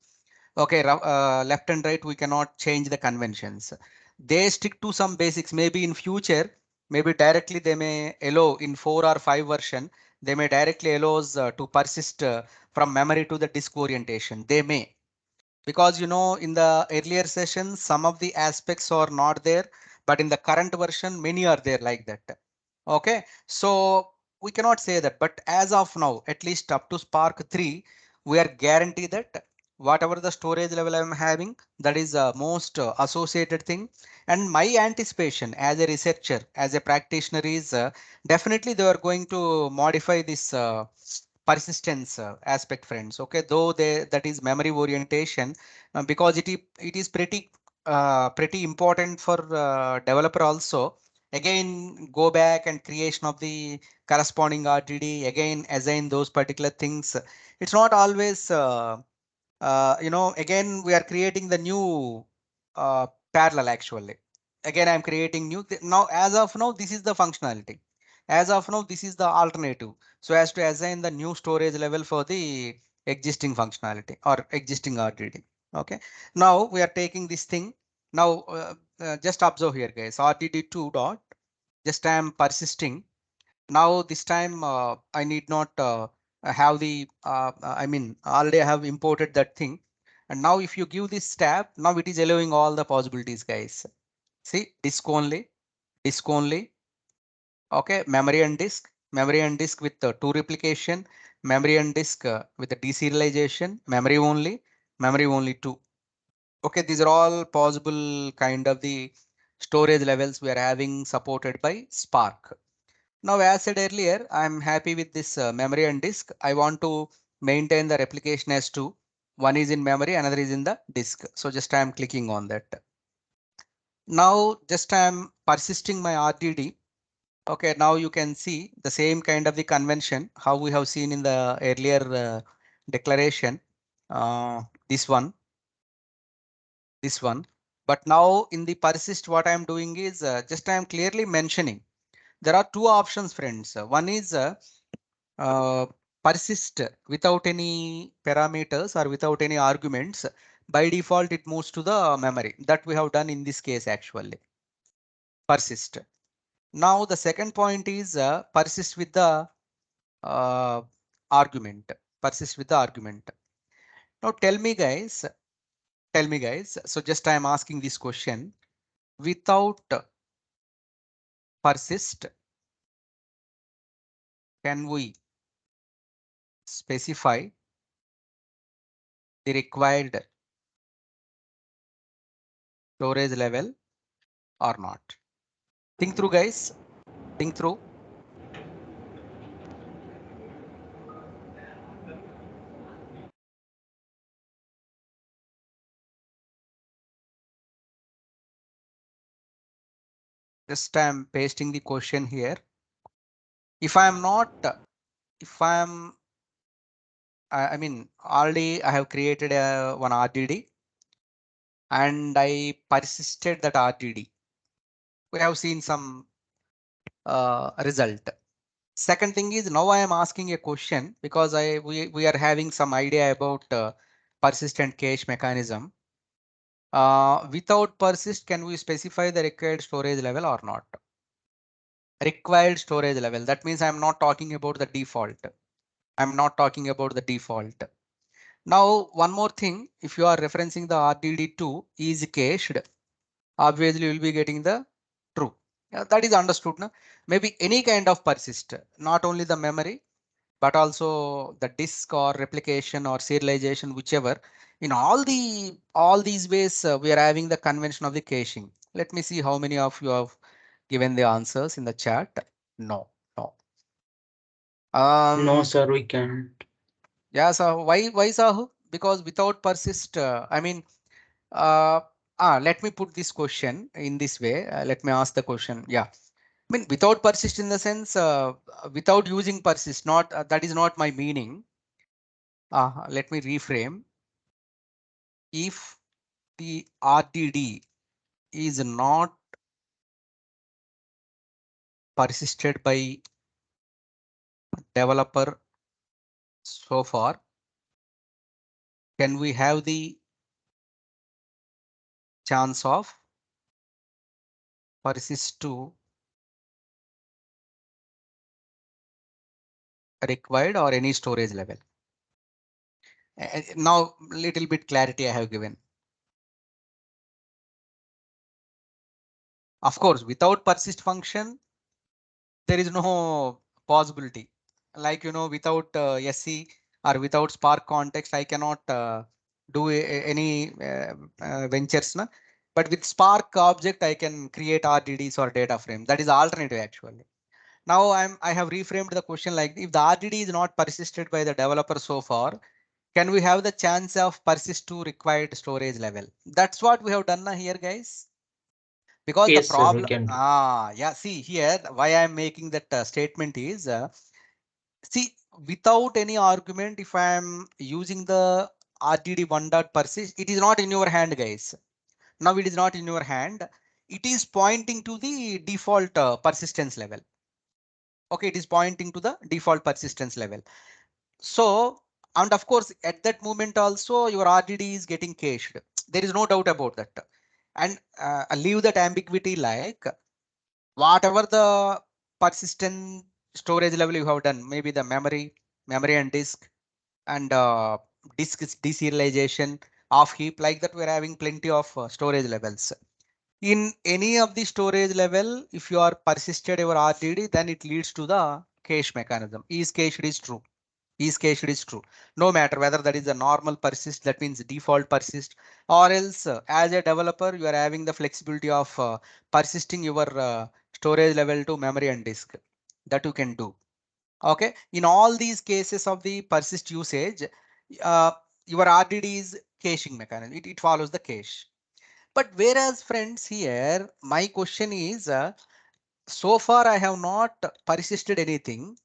Speaker 1: Okay, left and right, we cannot change the conventions. They stick to some basics. Maybe in future, maybe directly they may allow in 4 or 5 version, they may directly allows to persist from memory to the disk orientation. They may, because you know in the earlier sessions some of the aspects are not there, but in the current version many are there like that. Okay, so we cannot say that, but as of now, at least up to Spark 3, we are guaranteed that whatever the storage level I'm having, that is most associated thing. And my anticipation as a researcher, as a practitioner is definitely they are going to modify this persistence aspect, friends. Okay, though they, that is memory orientation, because it is pretty important for developer also. Again, go back and creation of the corresponding RTD, again assign those particular things. It's not always you know, again we are creating the new parallel actually. Again I'm creating new now. As of now this is the functionality, as of now this is the alternative, so as to assign the new storage level for the existing functionality or existing RDD. Okay, now we are taking this thing. Now just observe here guys, RDD2 dot, just I am persisting. Now this time I need not have the I mean already I have imported that thing. And now if you give this tab, now it is allowing all the possibilities guys. See, disk only, disk only. Okay, memory and disk with the two replication, memory and disk with the deserialization, memory only two. Okay, these are all possible kind of the storage levels we are having supported by Spark. Now, as said earlier, I'm happy with this memory and disk. I want to maintain the replication as two. One is in memory, another is in the disk. So just I'm clicking on that. Now just I'm persisting my RDD. Okay, now you can see the same kind of the convention how we have seen in the earlier declaration. This one, this one. But now in the persist, what I'm doing is just I'm clearly mentioning there are two options, friends. One is uh, persist without any parameters or without any arguments. By default, it moves to the memory that we have done in this case actually. Persist. Now the second point is persist with the uh, argument. Persist with the argument. Now tell me guys. So just I am asking this question. Without persist, can we specify the required storage level or not? Think through guys, think through. Just I'm pasting the question here. If I am not, if I am, I mean, already I have created one RDD and I persisted that RDD. We have seen some result. Second thing is now I am asking a question because we are having some idea about persistent cache mechanism. Without persist, can we specify the required storage level or not? Required storage level. That means I'm not talking about the default. I'm not talking about the default. Now, one more thing, if you are referencing the RDD2 is cached, obviously you will be getting the true. Yeah, that is understood. No? Maybe any kind of persist, not only the memory, but also the disk or replication or serialization, whichever. In all these ways, we are having the convention of the caching. Let me see how many of you have given the answers in the chat. No, no.
Speaker 2: No, sir, we can't.
Speaker 1: Yeah, so why Sahu? Because without persist, I mean, uh, let me put this question in this way. Let me ask the question. Yeah, I mean, without persist in the sense, without using persist, not that is not my meaning. Let me reframe. If the RDD is not persisted by developer so far, can we have the chance of persist to required or any storage level? Now, little bit clarity I have given. Of course, without persist function, there is no possibility. Like, without SC or without Spark context, I cannot do any ventures. Na? But with Spark object, I can create RDDs or data frame. That is the alternative actually. Now I have reframed the question like if the RDD is not persisted by the developer so far, can we have the chance of persist to required storage level? That's what we have done here, guys. Because the
Speaker 2: Yes, sir, we
Speaker 1: problem,
Speaker 2: can.
Speaker 1: yeah, see here, why I'm making that statement is, see, without any argument, if I'm using the RDD1 dot persist, it is not in your hand, guys. Now it is not in your hand. It is pointing to the default persistence level. Okay, it is pointing to the default persistence level. So, and of course, at that moment also your RDD is getting cached. There is no doubt about that. And leave that ambiguity like whatever the persistent storage level you have done, maybe the memory and disk and disk deserialization of heap like that, we're having plenty of storage levels. In any of the storage level, if you are persisted your RDD, then it leads to the cache mechanism. Is cached is true. Is cached is true. No matter whether that is a normal persist, that means default persist, or else as a developer, you are having the flexibility of persisting your storage level to memory and disk that you can do. Okay. In all these cases of the persist usage, uh, your RDD is caching mechanism. It follows the cache. But whereas friends here, my question is, so far I have not persisted anything.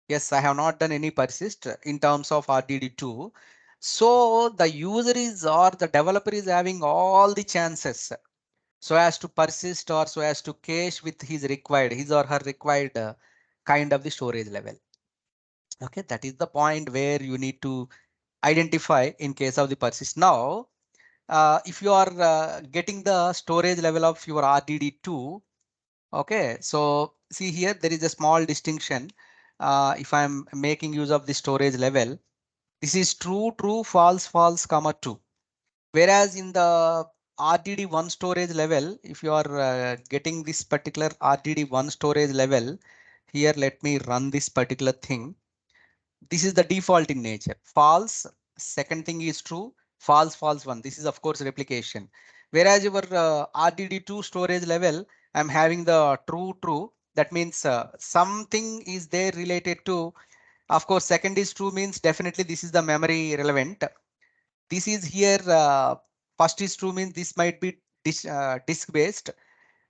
Speaker 1: Yes, I have not done any persist in terms of RDD2. So the user is or the developer is having all the chances so as to persist or so as to cache with his or her required kind of the storage level. Okay, that is the point where you need to identify in case of the persist. Now, if you are getting the storage level of your RDD2, okay, so see here, there is a small distinction. If I'm making use of the storage level, this is true, true, false, false, comma true. Whereas in the RDD1 storage level, if you are getting this particular RDD1 storage level, here, let me run this particular thing. This is the default in nature. False, second thing is true, false, false one. This is of course replication. Whereas your RDD2 storage level, I'm having the true, true. That means something is there related to, of course, second is true means definitely this is the memory relevant. This is here, first is true means this might be disk based.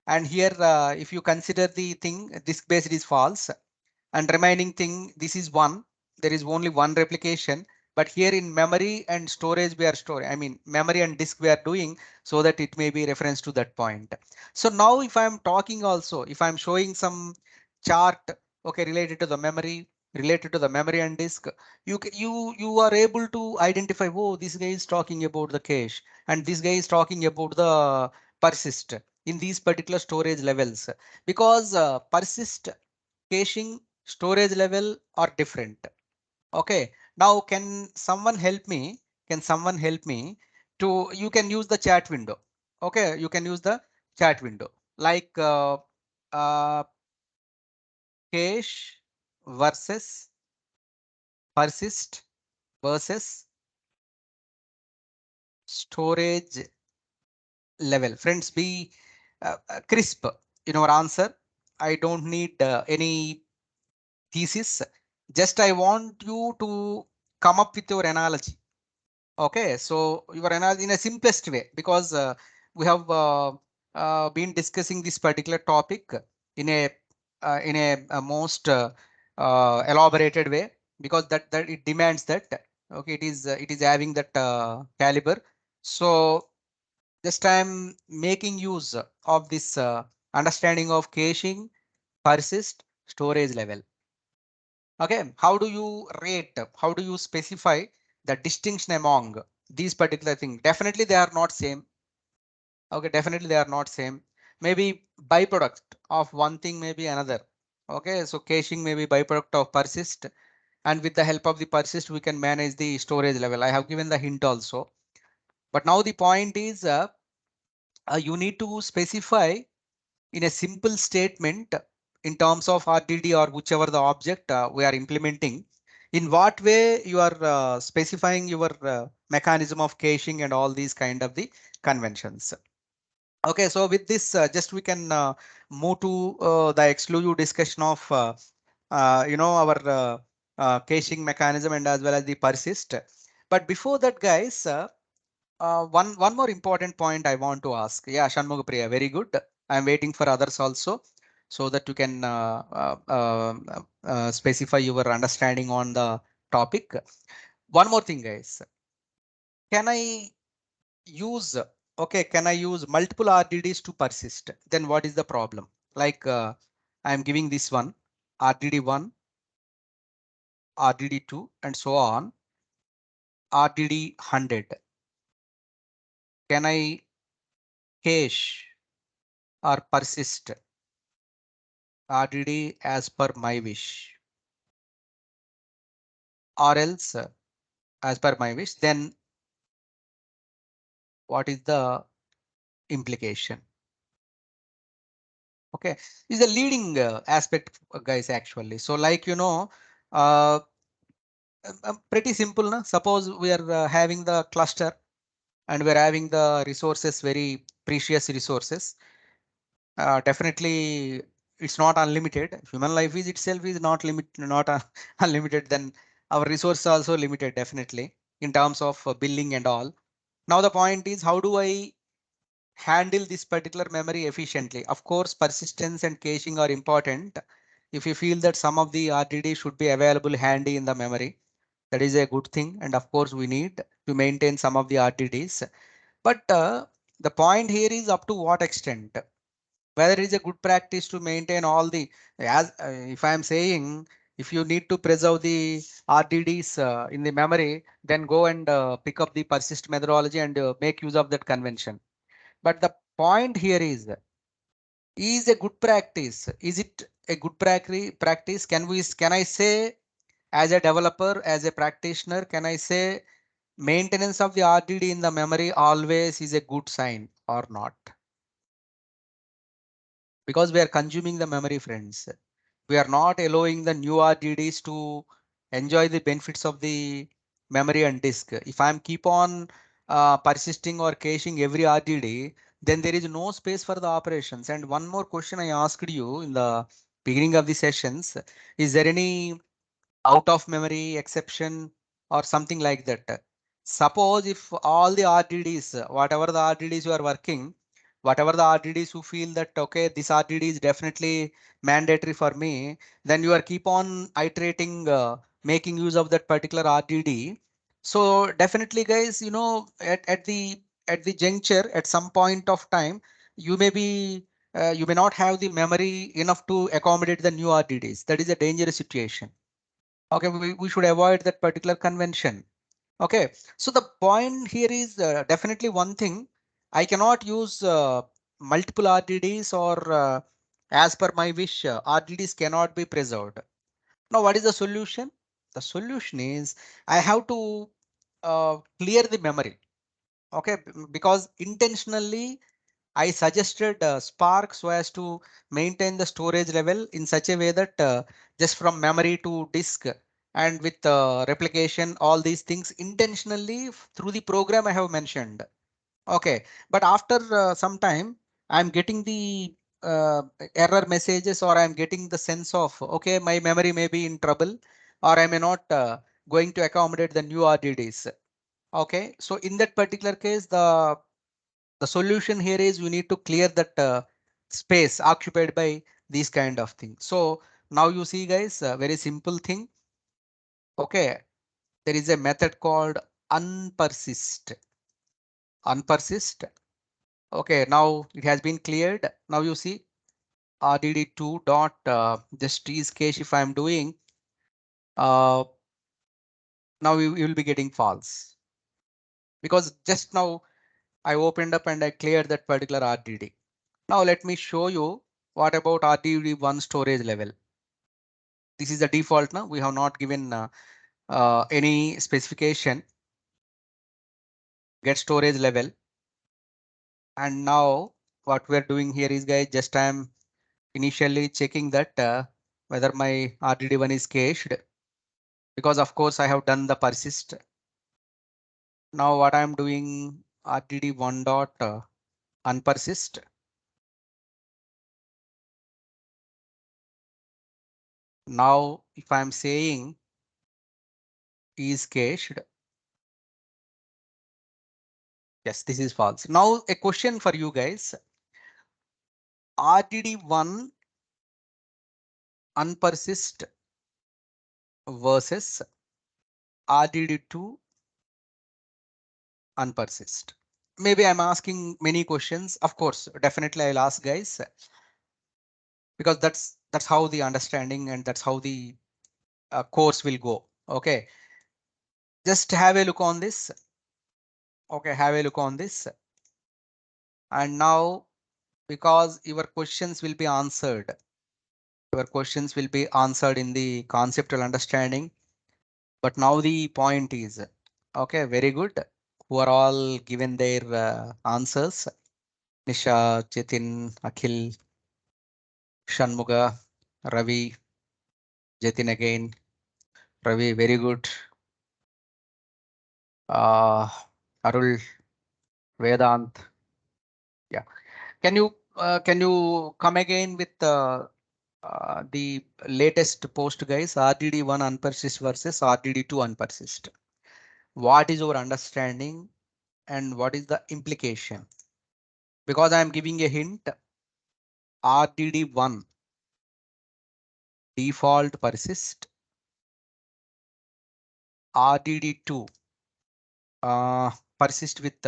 Speaker 1: And here, if you consider the thing disk based is false. and remaining thing, this is one. There is only one replication. But here in memory and storage we are storing, I mean memory and disk we are doing, so that it may be reference to that point. So now if I'm talking also, if I'm showing some chart, okay, related to the memory, related to the memory and disk, you are able to identify, oh, this guy is talking about the cache and this guy is talking about the persist in these particular storage levels, because persist, caching, storage level are different. Okay, now can someone help me? Can someone help me to, you can use the chat window. Okay, you can use the chat window, like uh, cache versus persist versus storage level. Friends, be crisp in our answer. I don't need any thesis. Just I want you to come up with your analogy. Okay, so your analogy in a simplest way, because we have been discussing this particular topic in a most elaborated way, because that it demands that. Okay, it is having that caliber. So just I'm making use of this understanding of caching, persist, storage level. Okay, how do you rate? How do you specify the distinction among these particular things? Definitely they are not same. Okay, definitely they are not same. Maybe byproduct of one thing, maybe another. Okay, so caching may be byproduct of persist, and with the help of the persist, we can manage the storage level. I have given the hint also. But now the point is, you need to specify in a simple statement in terms of RDD or whichever the object we are implementing, in what way you are specifying your mechanism of caching and all these kind of the conventions. Okay, so with this, just we can move to the exclusive discussion of our caching mechanism and as well as the persist. But before that, guys, one more important point I want to ask. Yeah, Shanmugha Priya, very good. I'm waiting for others also, so that you can specify your understanding on the topic. One more thing, guys. Can I use, okay, can I use multiple RDDs to persist? Then what is the problem? Like I'm giving this one, RDD1, RDD2, and so on, RDD 100. Can I cache or persist RDD as per my wish, or else as per my wish, then what is the implication? Okay, is the leading aspect, guys, actually. So like, uh, pretty simple. Na? Suppose we are having the cluster and we're having the resources, very precious resources. Definitely it's not unlimited. Human life is itself is not not unlimited. Then our resources are also limited, definitely, in terms of billing and all. Now the point is, how do I handle this particular memory efficiently? Of course, persistence and caching are important. If you feel that some of the RDD should be available handy in the memory, that is a good thing. And of course, we need to maintain some of the RDDs. But the point here is up to what extent, whether it is a good practice to maintain all the, as if I am saying, if you need to preserve the RDDs in the memory, then go and pick up the persist methodology and make use of that convention. But the point here is a good practice. Is it a good practice? Can I say, as a developer, as a practitioner, can I say maintenance of the RDD in the memory always is a good sign or not? Because we are consuming the memory, friends. We are not allowing the new RDDs to enjoy the benefits of the memory and disk. If I'm keep on persisting or caching every RDD, then there is no space for the operations. And one more question I asked you in the beginning of the sessions, is there any out of memory exception or something like that? Suppose if all the RDDs, whatever the RDDs you are working, whatever the RDDs who feel that, okay, this RDD is definitely mandatory for me, then you are keep on iterating, making use of that particular RDD. So definitely guys, at the juncture, at some point of time, you may be, you may not have the memory enough to accommodate the new RDDs. That is a dangerous situation. Okay, we should avoid that particular convention. Okay, so the point here is definitely one thing. I cannot use multiple RDDs, or as per my wish, RDDs cannot be preserved. Now, what is the solution? The solution is I have to clear the memory. Okay, because intentionally I suggested Spark so as to maintain the storage level in such a way that just from memory to disk and with replication, all these things intentionally through the program I have mentioned. Okay, but after some time, I'm getting the error messages, or I'm getting the sense of, okay, my memory may be in trouble, or I may not going to accommodate the new RDDs. Okay, so in that particular case, the solution here is you need to clear that space occupied by these kind of things. So now you see guys, a very simple thing. Okay, there is a method called unpersist. Unpersist. Okay, now it has been cleared. Now you see rdd2 dot just is cache if I'm doing now you will be getting false, because just now I opened up and I cleared that particular RDD. Now let me show you what about RDD1 storage level. This is the default now. We have not given any specification. Get storage level. And now what we're doing here is guys, just I'm initially checking that whether my RDD1 is cached, because of course I have done the persist. Now what I'm doing, RDD1 dot unpersist. Now if I'm saying is cached, yes, this is false. Now a question for you guys. RDD1 unpersist versus RDD2 unpersist. Maybe I'm asking many questions. Of course, definitely I'll ask guys, because that's how the understanding and that's how the course will go. Okay, just have a look on this. Okay, have a look on this. And now, because your questions will be answered, your questions will be answered in the conceptual understanding. But now the point is, okay, very good. Who are all given their answers? Nisha, Chetin, Akhil, Shanmuga, Ravi, Jatin again. Ravi, very good. Uh, Arul, Vedant. Yeah. Can you come again with the latest post, guys? RDD1 unpersist versus RDD2 unpersist. What is your understanding and what is the implication? Because I am giving a hint. RDD1 default persist. RDD2 persist with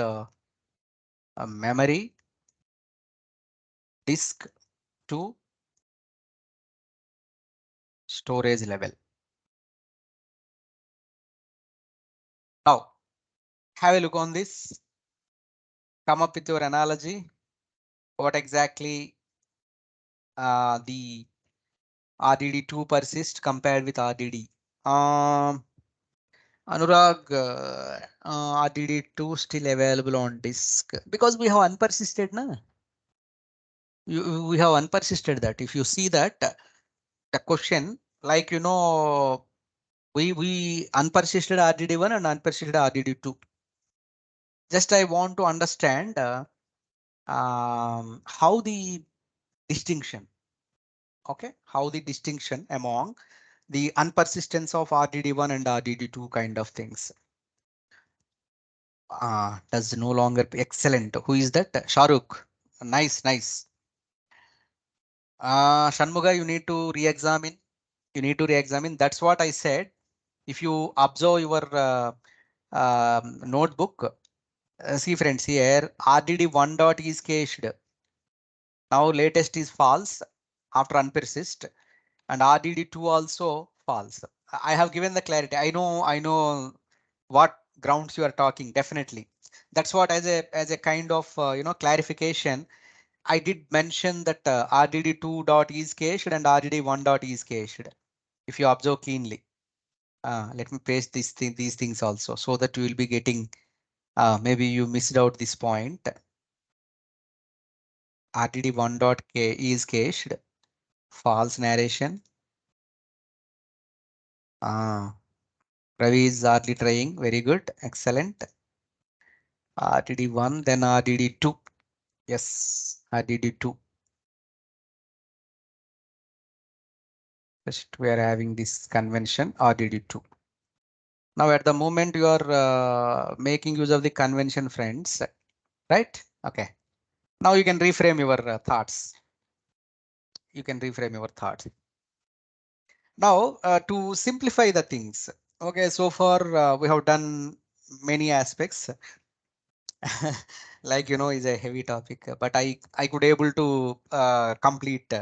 Speaker 1: memory disk to storage level. Now have a look on this. Come up with your analogy. What exactly the RDD2 persist compared with RDD? Anurag, RDD2 still available on disk because we have unpersisted, na? We have unpersisted that. If you see that the question, like we unpersisted RDD1 and unpersisted RDD2. Just I want to understand how the distinction, okay, how the distinction among the unpersistence of RDD1 and RDD2 kind of things. Does no longer be excellent. Who is that? Shahrukh. Nice, nice. Shanmuga, you need to re-examine. You need to re-examine. That's what I said. If you observe your notebook, see friends here, RDD1 dot is cached. Now latest is false after unpersist, and RDD2 also false. I have given the clarity. I know what grounds you are talking. Definitely. That's what as a kind of clarification. I did mention that RDD2 dot is cached and RDD1 dot is cached. If you observe keenly, let me paste these things also so that you will be getting. Maybe you missed out this point. RDD1 dot k is cached. False narration. Ravi is hardly trying. Very good. Excellent. RDD1, then RDD2. Yes, RDD2. Just we are having this convention RDD2. Now at the moment you are making use of the convention, friends, right? Okay. Now you can reframe your thoughts. You can reframe your thoughts. Now to simplify the things. Okay, so far we have done many aspects. Like is a heavy topic, but I could able to complete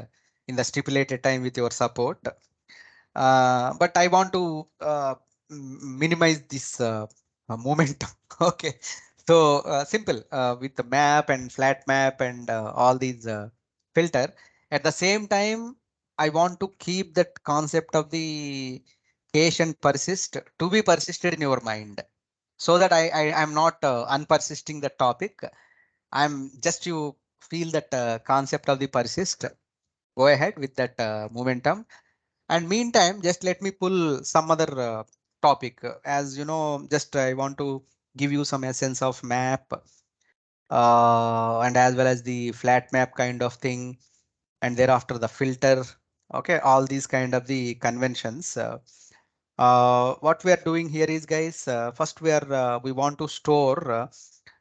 Speaker 1: in the stipulated time with your support. But I want to minimize this momentum. Okay, so simple with the map and flat map and all these filter. At the same time, I want to keep that concept of the cache and persist to be persisted in your mind, so that I am not unpersisting the topic. I'm just you feel that concept of the persist. Go ahead with that momentum. And meantime, just let me pull some other topic. As you know, just I want to give you some essence of map and as well as the flat map kind of thing. And thereafter the filter. Okay, all these kind of the conventions. What we are doing here is, guys, first we want to store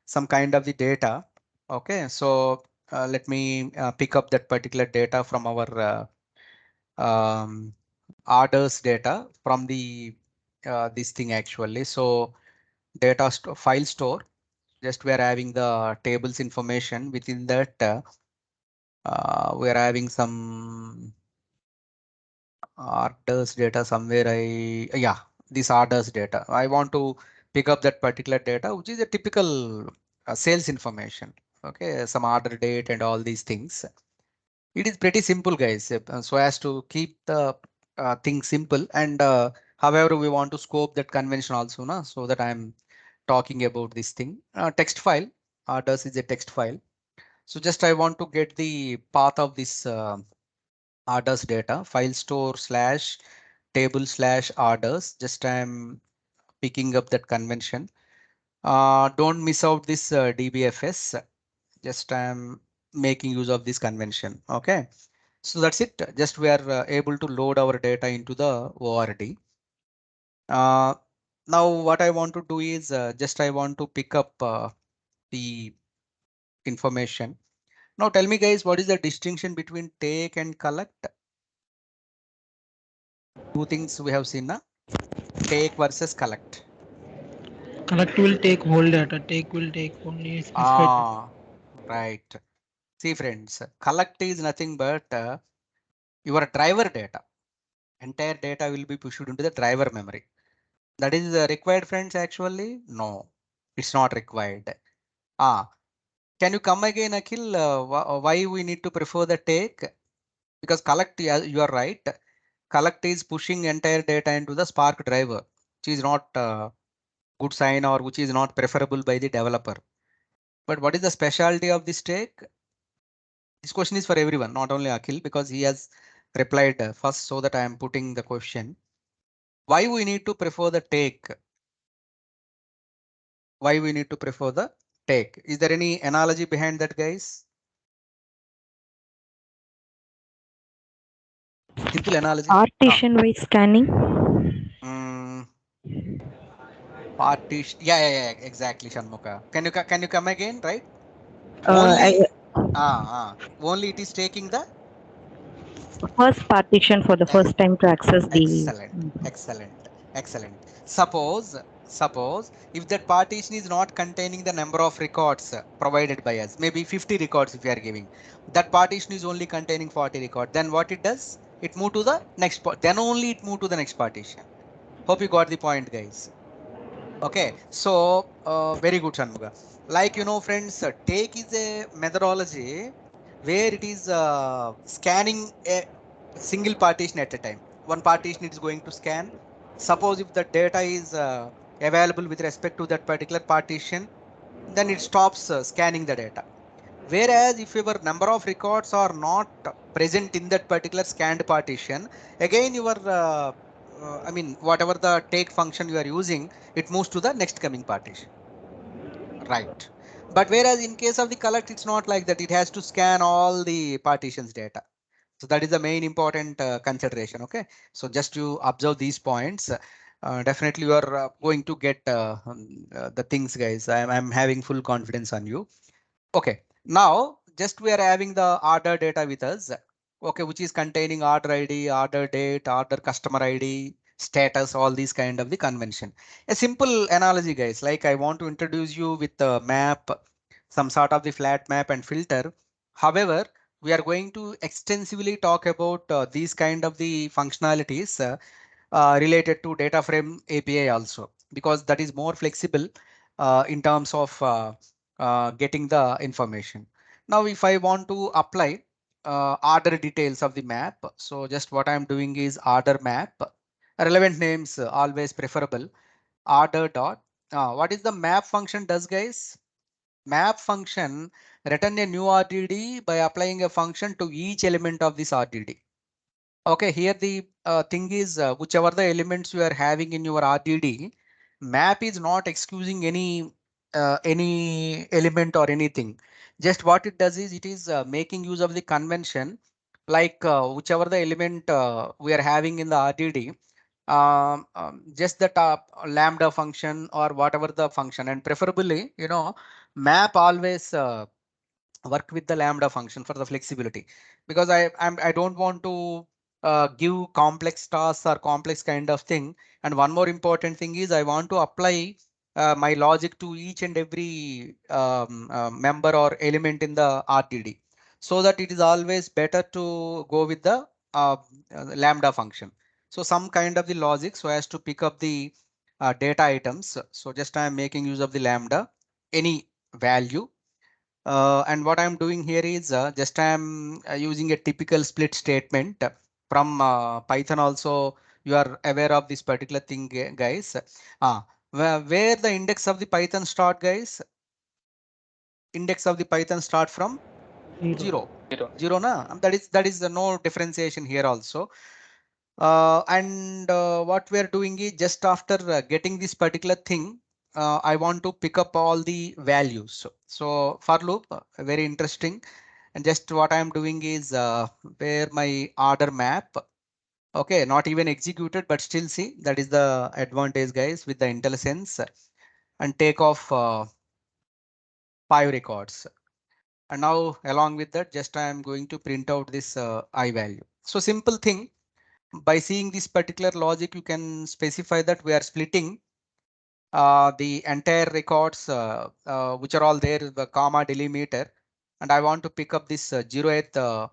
Speaker 1: some kind of the data. Okay, so let me pick up that particular data from our orders data from the this thing actually. So file store. Just we are having the tables information within that. We are having some orders data somewhere. Yeah, this orders data. I want to pick up that particular data, which is a typical sales information. Okay, some order date and all these things. It is pretty simple, guys. So as to keep the thing simple, and however we want to scope that convention also, na, so that I'm talking about this thing. Text file. Orders is a text file. So just I want to get the path of this orders data, file store slash table slash orders. Just I'm picking up that convention. Don't miss out this DBFS. Just I'm making use of this convention. Okay. So that's it. Just we are able to load our data into the ORD. Now what I want to do is just I want to pick up the information. Now tell me, guys, what is the distinction between take and collect? Two things we have seen now. Take versus collect.
Speaker 3: Collect will take whole data. Take will take only specified data.
Speaker 1: Right. See, friends, collect is nothing but your driver data. Entire data will be pushed into the driver memory. That is required, friends, actually? No, it's not required. Can you come again, Akhil? Why we need to prefer the take? Because collect, yeah, you are right. Collect is pushing entire data into the Spark driver, which is not good sign or which is not preferable by the developer. But what is the specialty of this take? This question is for everyone, not only Akhil, because he has replied first, so that I am putting the question. Why we need to prefer the take? Why we need to prefer the take? Is there any analogy behind that, guys? Simple analogy.
Speaker 5: Partition wise scanning.
Speaker 1: Mm, partition. Yeah, exactly, Shanmuka. Can you come again, right?
Speaker 5: I
Speaker 1: Only Only it is taking the
Speaker 5: First partition for the
Speaker 1: ex-
Speaker 5: first time to access the.
Speaker 1: excellent, excellent. Suppose if that partition is not containing the number of records provided by us, maybe 50 records if we are giving, that partition is only containing 40 records, then what it does? It move to the next part, then only it move to the next partition. Hope you got the point, guys. Okay, so very good, Shanmuga. Like friends, take is a methodology where it is scanning a single partition at a time. One partition it is going to scan. Suppose if the data is available with respect to that particular partition, then it stops scanning the data. Whereas if your number of records are not present in that particular scanned partition, again your I mean whatever the take function you are using, it moves to the next coming partition. Right. But whereas in case of the collect, it's not like that. It has to scan all the partitions data. So that is the main important consideration. Okay. So just to observe these points, definitely you are going to get the things, guys. I'm having full confidence on you. Okay, now just we are having the order data with us. Okay, which is containing order ID, order date, order customer ID, status, all these kind of the convention. A simple analogy, guys, like I want to introduce you with the map, some sort of the flat map and filter. However, we are going to extensively talk about these kind of the functionalities related to data frame API also, because that is more flexible in terms of getting the information. Now, if I want to apply order details of the map, so just what I'm doing is order map, relevant names always preferable, order dot. What is the map function does, guys? Map function return a new RDD by applying a function to each element of this RDD. Okay, here the thing is whichever the elements you are having in your RDD, map is not excusing any element or anything. Just what it does is it is making use of the convention, like whichever the element we are having in the RDD, just the top lambda function or whatever the function, and preferably, map always work with the lambda function for the flexibility, because I don't want to give complex tasks or complex kind of thing. And one more important thing is I want to apply my logic to each and every member or element in the RTD, so that it is always better to go with the lambda function. So some kind of the logic so as to pick up the data items. So just I am making use of the lambda, any value. And what I'm doing here is just I'm using a typical split statement from Python. Also, you are aware of this particular thing, guys. Where the index of the Python start, guys? Index of the Python start from zero. Zero, na? That is no differentiation here also. And what we are doing is just after getting this particular thing, I want to pick up all the values. So for loop, very interesting. And just what I am doing is where my order map. Okay, not even executed, but still see that is the advantage, guys, with the IntelliSense, and take off 5 records. And now along with that, just I am going to print out this I value. So simple thing. By seeing this particular logic, you can specify that we are splitting the entire records which are all there, the comma delimiter, and I want to pick up this 0th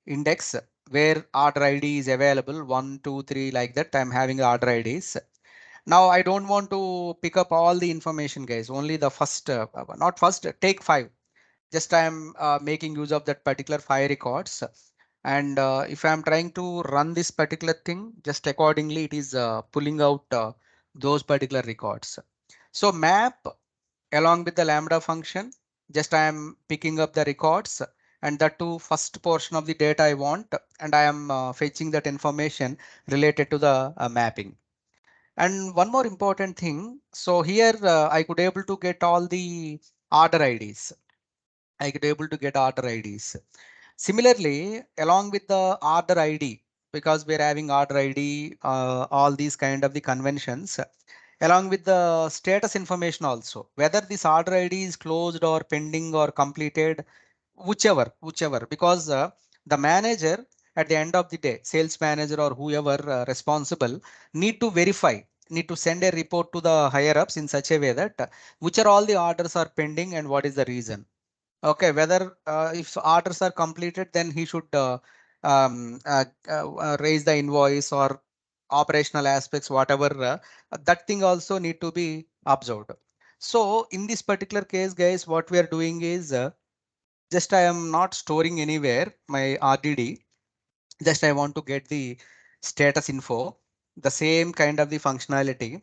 Speaker 1: index where order ID is available 1, 2, 3 like that. I'm having order IDs. Now I don't want to pick up all the information, guys. Only the first, not first, take 5. Just I'm making use of that particular 5 records. And if I'm trying to run this particular thing, just accordingly, it is pulling out those particular records. So map along with the lambda function, just I am picking up the records, and the two first portion of the data I want, and I am fetching that information related to the mapping. And one more important thing. So here I could able to get all the order IDs. I could able to get order IDs. Similarly, along with the order ID, because we're having order ID, all these kind of the conventions, along with the status information also, whether this order ID is closed or pending or completed, whichever, because the manager at the end of the day, sales manager or whoever responsible need to verify, need to send a report to the higher ups in such a way that which are all the orders are pending and what is the reason. Okay, whether if orders are completed, then he should raise the invoice or operational aspects, whatever that thing also need to be observed. So in this particular case, guys, what we are doing is just I am not storing anywhere my RDD. Just I want to get the status info, the same kind of the functionality,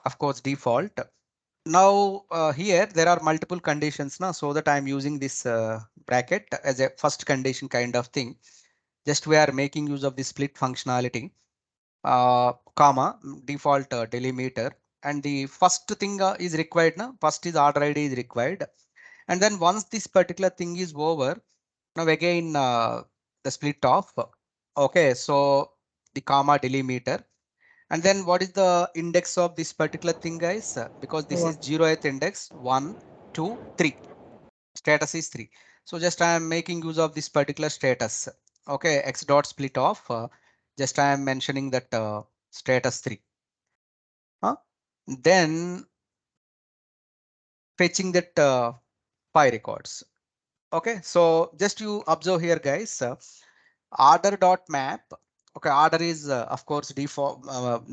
Speaker 1: of course, default. Now here there are multiple conditions now, so that I'm using this bracket as a first condition kind of thing. Just we are making use of the split functionality, comma default delimiter, and the first thing is required now. First is order ID is required, and then once this particular thing is over, now again the split off. Okay, so the comma delimiter. And then what is the index of this particular thing, guys? Because this is 0th index, 1, 2, 3. Status is 3. So just I am making use of this particular status. Okay, x dot split off. Just I am mentioning that status 3. Then fetching that 5 records. Okay, so just you observe here, guys. Order dot map. Okay, order is of course default,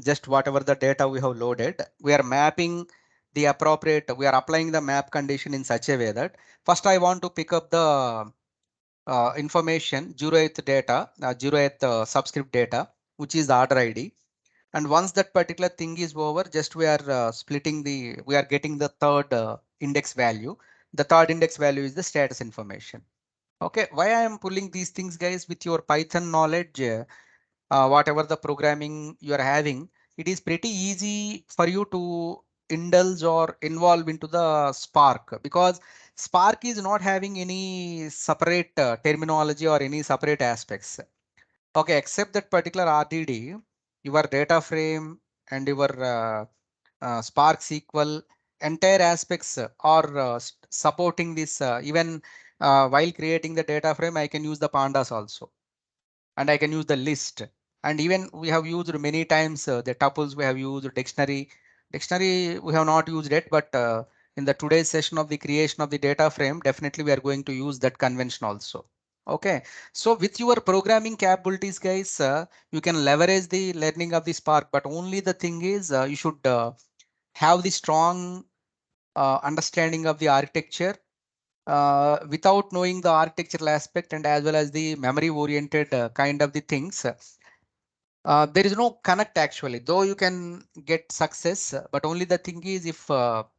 Speaker 1: just whatever the data we have loaded. We are mapping the appropriate, we are applying the map condition in such a way that first I want to pick up the information 0th data, 0th subscript data, which is the order ID. And once that particular thing is over, just we are splitting the, we are getting the third index value. The third index value is the status information. Okay, why I am pulling these things, guys, with your Python knowledge, whatever the programming you are having, it is pretty easy for you to indulge or involve into the Spark, because Spark is not having any separate terminology or any separate aspects. Okay, except that particular RDD, your data frame and your Spark SQL entire aspects are supporting this. Even while creating the data frame, I can use the pandas also, and I can use the list. And even we have used many times the tuples, we have used dictionary. Dictionary we have not used it, but in the today's session of the creation of the data frame, definitely we are going to use that convention also. Okay, so with your programming capabilities, guys, you can leverage the learning of the Spark, but only the thing is you should have the strong understanding of the architecture. Without knowing the architectural aspect and as well as the memory oriented kind of the things, there is no connect actually, though you can get success, but only the thing is if while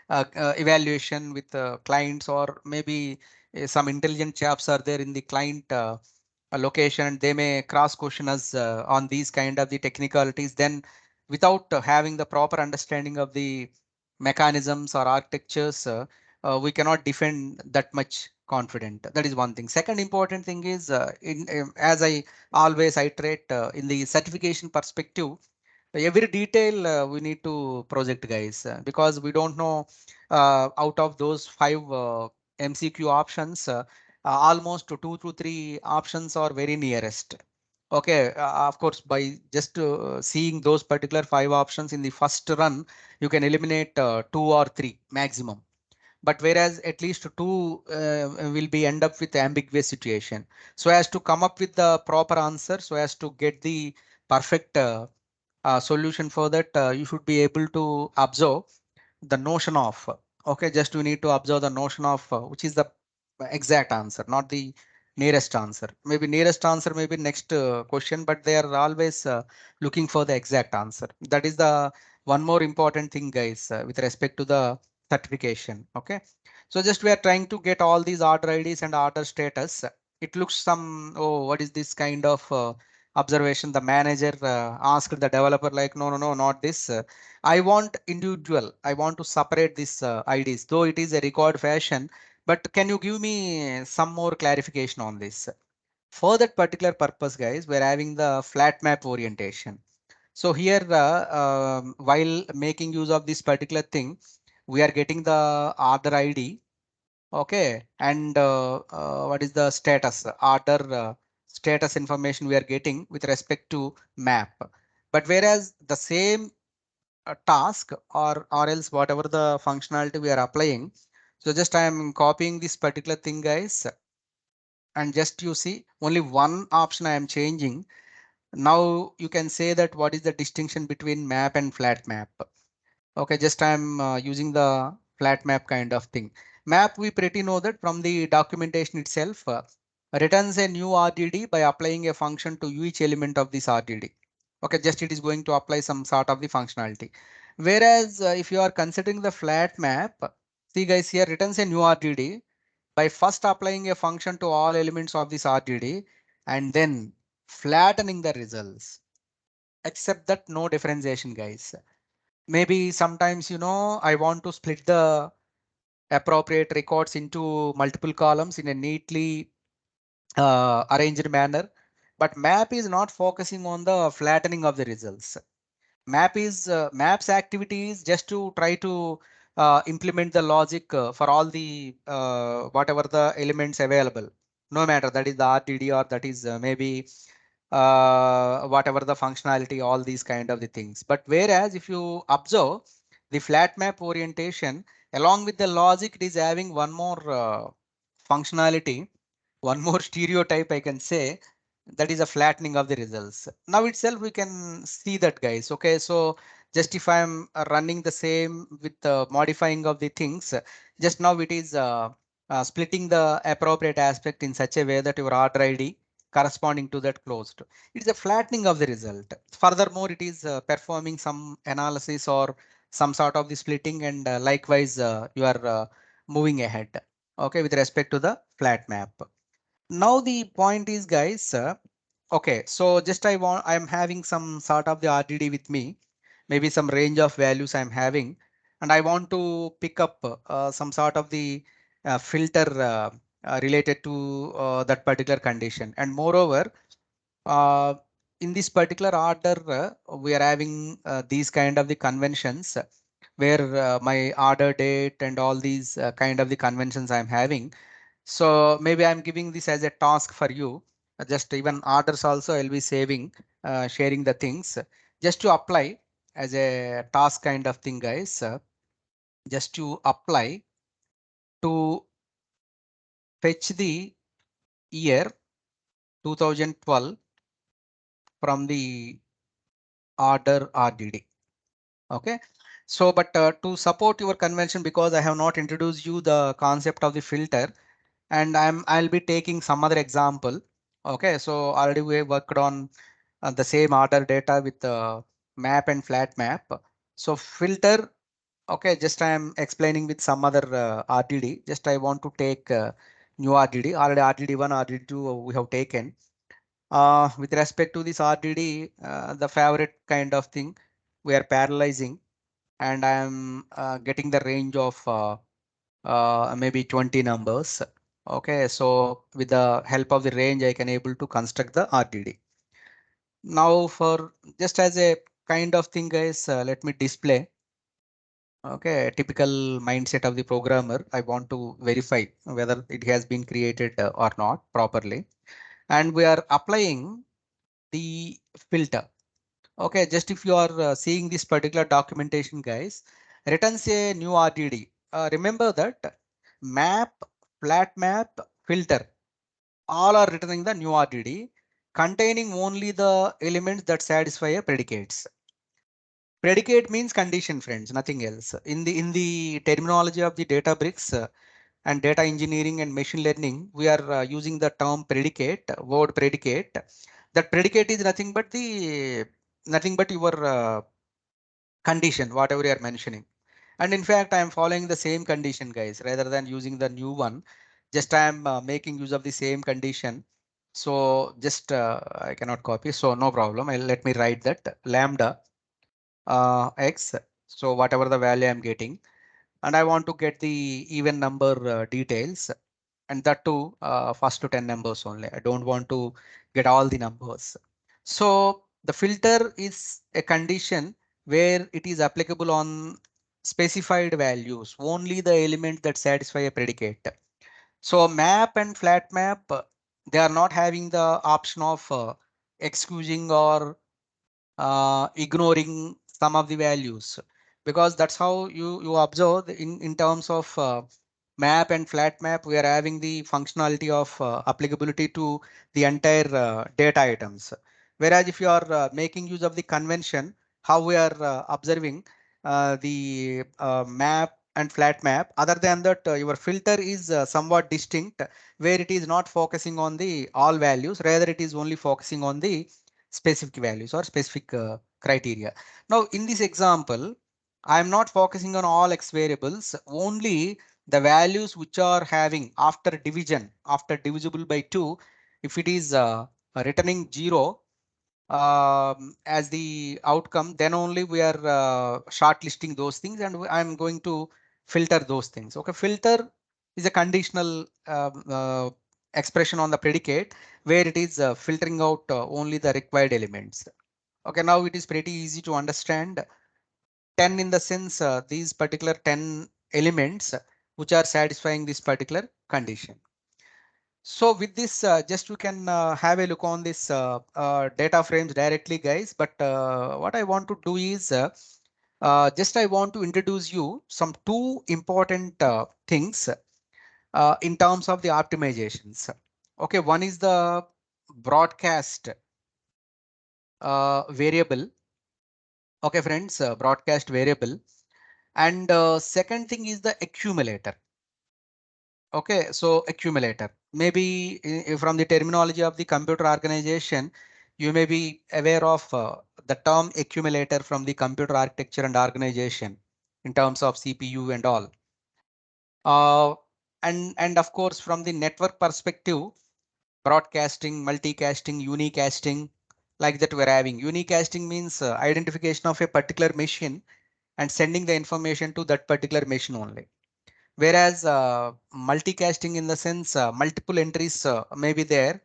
Speaker 1: evaluation with clients, or maybe some intelligent chaps are there in the client location, and they may cross question us on these kind of the technicalities, then without having the proper understanding of the mechanisms or architectures, we cannot defend that much confident. That is one thing. Second important thing is as I always iterate in the certification perspective, every detail we need to project, guys, because we don't know out of those 5 MCQ options, almost 2 to 3 options are very nearest. Okay, of course, by just seeing those particular 5 options in the first run, you can eliminate 2 or 3 maximum. But whereas at least 2 will be end up with ambiguous situation. So as to come up with the proper answer, so as to get the perfect solution for that, you should be able to observe the notion of, okay, just we need to observe the notion of which is the exact answer, not the nearest answer. Maybe nearest answer may be next question, but they are always looking for the exact answer. That is the one more important thing, guys, with respect to the certification. Okay, so just we are trying to get all these order IDs and order status. It looks some, oh, what is this kind of observation? The manager asked the developer like, no, no, no, not this. I want individual. I want to separate these IDs, though it is a record fashion. But can you give me some more clarification on this? For that particular purpose, guys, we're having the flat map orientation. So here, while making use of this particular thing, we are getting the order ID Okay, and what is the status order status information we are getting with respect to map. But whereas the same task or else whatever the functionality we are applying. So just I am copying this particular thing, guys, and just you see only one option I am changing. Now you can say that what is the distinction between map and flat map. Okay, just I'm using the flat map kind of thing. Map, we pretty know that from the documentation itself, returns a new RDD by applying a function to each element of this RDD. Okay, just it is going to apply some sort of the functionality. Whereas if you are considering the flat map, see guys, here returns a new RDD by first applying a function to all elements of this RDD and then flattening the results, except that no differentiation, guys. Maybe sometimes, I want to split the appropriate records into multiple columns in a neatly arranged manner. But map is not focusing on the flattening of the results. Maps activity is just to try to implement the logic for all the whatever the elements available, no matter that is the RTD or that is maybe whatever the functionality, all these kind of the things. But whereas if you observe the flat map orientation along with the logic, it is having one more functionality, one more stereotype I can say, that is a flattening of the results. Now itself we can see that, guys. Okay, so just if I'm running the same with the modifying of the things, just now it is splitting the appropriate aspect in such a way that your order ID corresponding to that closed. It is a flattening of the result. Furthermore, it is performing some analysis or some sort of the splitting, and likewise you are moving ahead. Okay, with respect to the flat map. Now the point is, guys, okay, so just I'm having some sort of the RDD with me, maybe some range of values I'm having, and I want to pick up some sort of the filter related to that particular condition. And moreover, uh, in this particular order, we are having these kind of the conventions where my order date and all these kind of the conventions I'm having. So maybe I'm giving this as a task for you. Just even orders also I'll be saving, sharing the things just to apply as a task kind of thing, guys. Just to apply to fetch the year 2012 from the order RDD. Okay. So, but to support your convention, because I have not introduced you the concept of the filter, and I'll be taking some other example. Okay, so already we worked on the same order data with map and flat map. So filter, okay, just I am explaining with some other RDD. Just I want to take new RDD. Already RDD1, RDD2 we have taken. With respect to this RDD, the favorite kind of thing, we are parallelizing, and I am getting the range of maybe 20 numbers. Okay, so with the help of the range, I can able to construct the RDD. Now for just as a kind of thing, guys, let me display. Okay, typical mindset of the programmer. I want to verify whether it has been created or not properly. And we are applying the filter. Okay, just if you are seeing this particular documentation, guys, returns a new RDD. Remember that map, flat map, filter, all are returning the new RDD containing only the elements that satisfy a predicates. Predicate means condition, friends, nothing else. In the terminology of the Databricks and data engineering and machine learning, we are using the term predicate, word predicate. That predicate is nothing but your condition, whatever you are mentioning. And in fact, I am following the same condition, guys, rather than using the new one. Just I am making use of the same condition. So just I cannot copy. So no problem. Let me write that lambda x. So whatever the value I'm getting, and I want to get the even number details, and that too first to 10 numbers only. I don't want to get all the numbers. So the filter is a condition where it is applicable on specified values, only the element that satisfy a predicate. So map and flat map, they are not having the option of excusing or ignoring some of the values, because that's how you observe in terms of map and flat map, we are having the functionality of applicability to the entire data items. Whereas if you are making use of the convention, how we are observing the map and flat map, other than that your filter is somewhat distinct, where it is not focusing on the all values, rather it is only focusing on the specific values or specific criteria. Now in this example, I am not focusing on all x variables, only the values which are having after division, after divisible by 2, if it is returning 0 as the outcome, then only we are shortlisting those things, and I'm going to filter those things. Okay, filter is a conditional expression on the predicate, where it is filtering out only the required elements. Okay, now it is pretty easy to understand. 10 in the sense these particular 10 elements which are satisfying this particular condition. So with this, just we can have a look on this data frames directly, guys. But what I want to do is just I want to introduce you some two important things in terms of the optimizations. Okay, one is the broadcast variable. Okay, friends, broadcast variable. And second thing is the accumulator. Okay, so accumulator, maybe from the terminology of the computer organization, you may be aware of the term accumulator from the computer architecture and organization in terms of CPU and all. And of course, from the network perspective, broadcasting, multicasting, unicasting, like that we're having. Unicasting means identification of a particular machine and sending the information to that particular machine only. Whereas multicasting in the sense multiple entries may be there,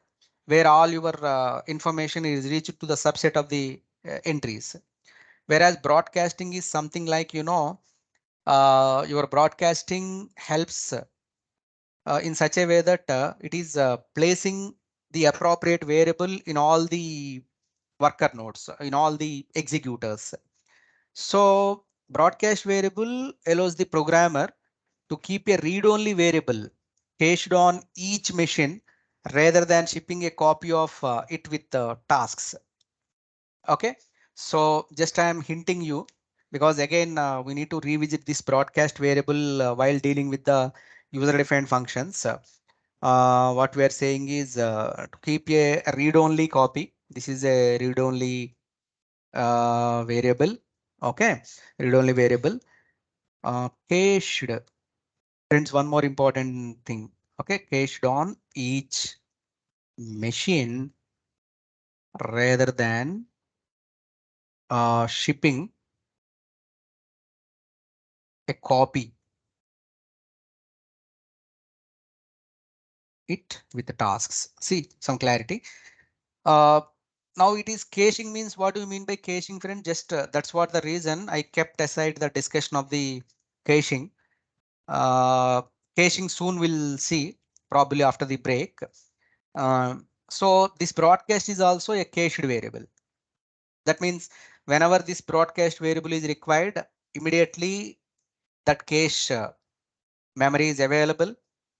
Speaker 1: where all your information is reached to the subset of the entries. Whereas broadcasting is something like, your broadcasting helps in such a way that it is placing the appropriate variable in all the worker nodes, in all the executors. So broadcast variable allows the programmer to keep a read-only variable cached on each machine rather than shipping a copy of it with tasks. Okay, so just I am hinting you, because again we need to revisit this broadcast variable while dealing with the user-defined functions. What we are saying is to keep a read-only copy. This is a read-only variable. Okay, read-only variable cached. Friends, one more important thing. Okay, cached on each machine rather than shipping a copy it with the tasks. See some clarity. Uh, Now it is caching means, what do you mean by caching, friend? Just that's what the reason I kept aside the discussion of the caching. Uh, Caching soon we'll see, probably after the break. So this broadcast is also a cached variable. That means whenever this broadcast variable is required, immediately that cache memory is available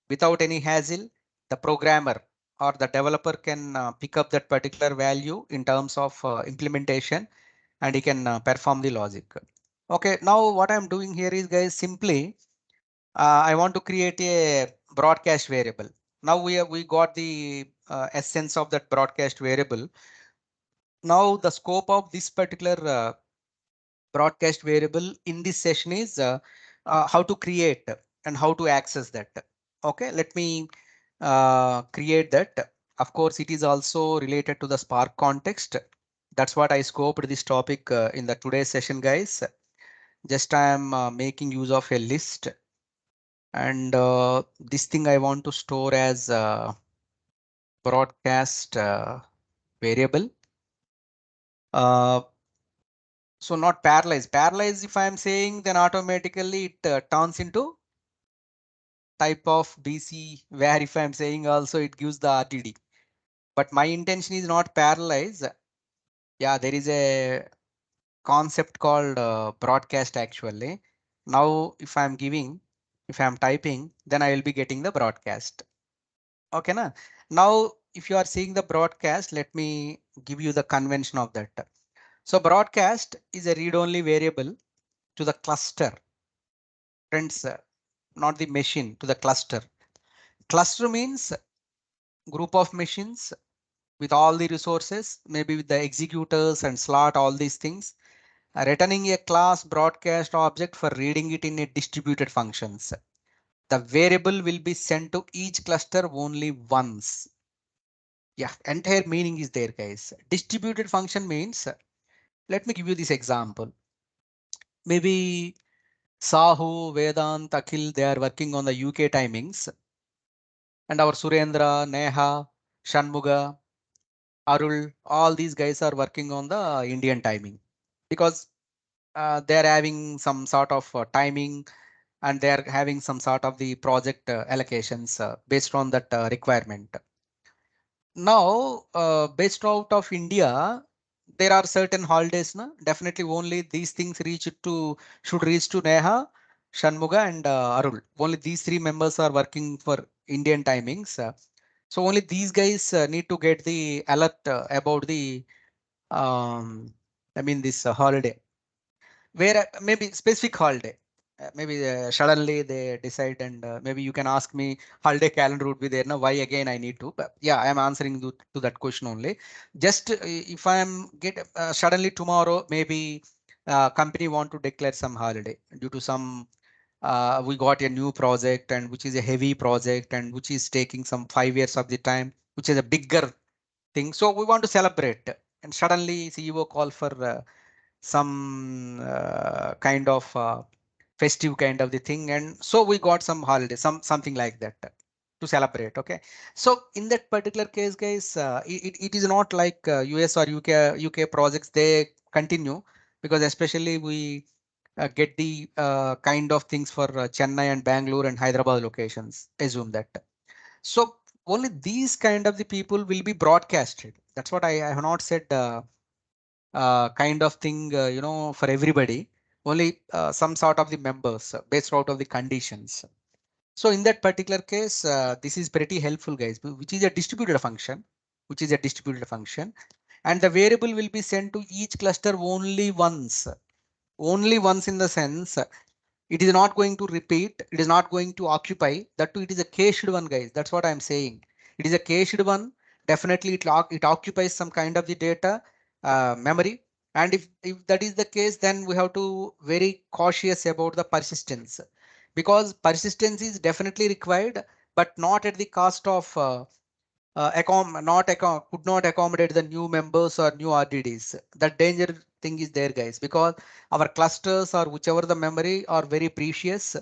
Speaker 1: without any hassle. The programmer or the developer can pick up that particular value in terms of implementation, and he can perform the logic. Okay, now what I'm doing here is, guys, simply I want to create a broadcast variable. Now we got the essence of that broadcast variable. Now the scope of this particular broadcast variable in this session is how to create and how to access that. Okay, let me create that. Of course, it is also related to the Spark context. That's what I scoped this topic in the today's session, guys. Just I am making use of a list, and this thing I want to store as broadcast variable. Uh, So not parallelize. Parallelize, if I'm saying, then automatically it turns into type of BC, where if I'm saying also it gives the RTD. But my intention is not parallelize. Yeah, there is a concept called broadcast actually. Now, if I'm typing, then I will be getting the broadcast. Okay, na? Now, if you are seeing the broadcast, let me give you the convention of that. So broadcast is a read-only variable to the cluster. Friends, not the machine, to the cluster. Cluster means group of machines with all the resources, maybe with the executors and slot, all these things. Returning a class broadcast object for reading it in a distributed functions. The variable will be sent to each cluster only once. Yeah, entire meaning is there, guys. Distributed function means, let me give you this example. Maybe Sahu, Vedant, Akhil, they are working on the UK timings, and our Surendra, Neha, Shanmuga, Arul, all these guys are working on the Indian timing because they're having some sort of timing, and they're having some sort of the project allocations based on that requirement. Now, based out of India, there are certain holidays. Na? Definitely only these things should reach to Neha, Shanmuga and Arul. Only these three members are working for Indian timings. So only these guys need to get the alert about the um, I mean this holiday, where maybe specific holiday. Maybe suddenly they decide, and maybe you can ask me holiday calendar would be there. Now, why again I need to? But yeah, I am answering to that question only. Just if I am get suddenly tomorrow, maybe company want to declare some holiday due to some we got a new project and which is a heavy project and which is taking some 5 years of the time, which is a bigger thing. So we want to celebrate, and suddenly CEO call for some kind of festive kind of the thing, and so we got some holiday, something like that to celebrate. Okay, so in that particular case, guys, it is not like US or UK projects, they continue, because especially we get the kind of things for Chennai and Bangalore and Hyderabad locations, assume that. So only these kind of the people will be broadcasted. That's what I have not said kind of thing, for everybody, only some sort of the members based out of the conditions. So in that particular case, this is pretty helpful, guys, which is a distributed function, and the variable will be sent to each cluster only once in the sense it is not going to repeat, it is not going to occupy. That too, it is a cached one, guys. That's what I'm saying. It is a cached one. Definitely it occupies some kind of the data memory. And if that is the case, then we have to very cautious about the persistence, because persistence is definitely required, but not at the cost of could not accommodate the new members or new RDDs. That danger thing is there, guys, because our clusters or whichever the memory are very precious,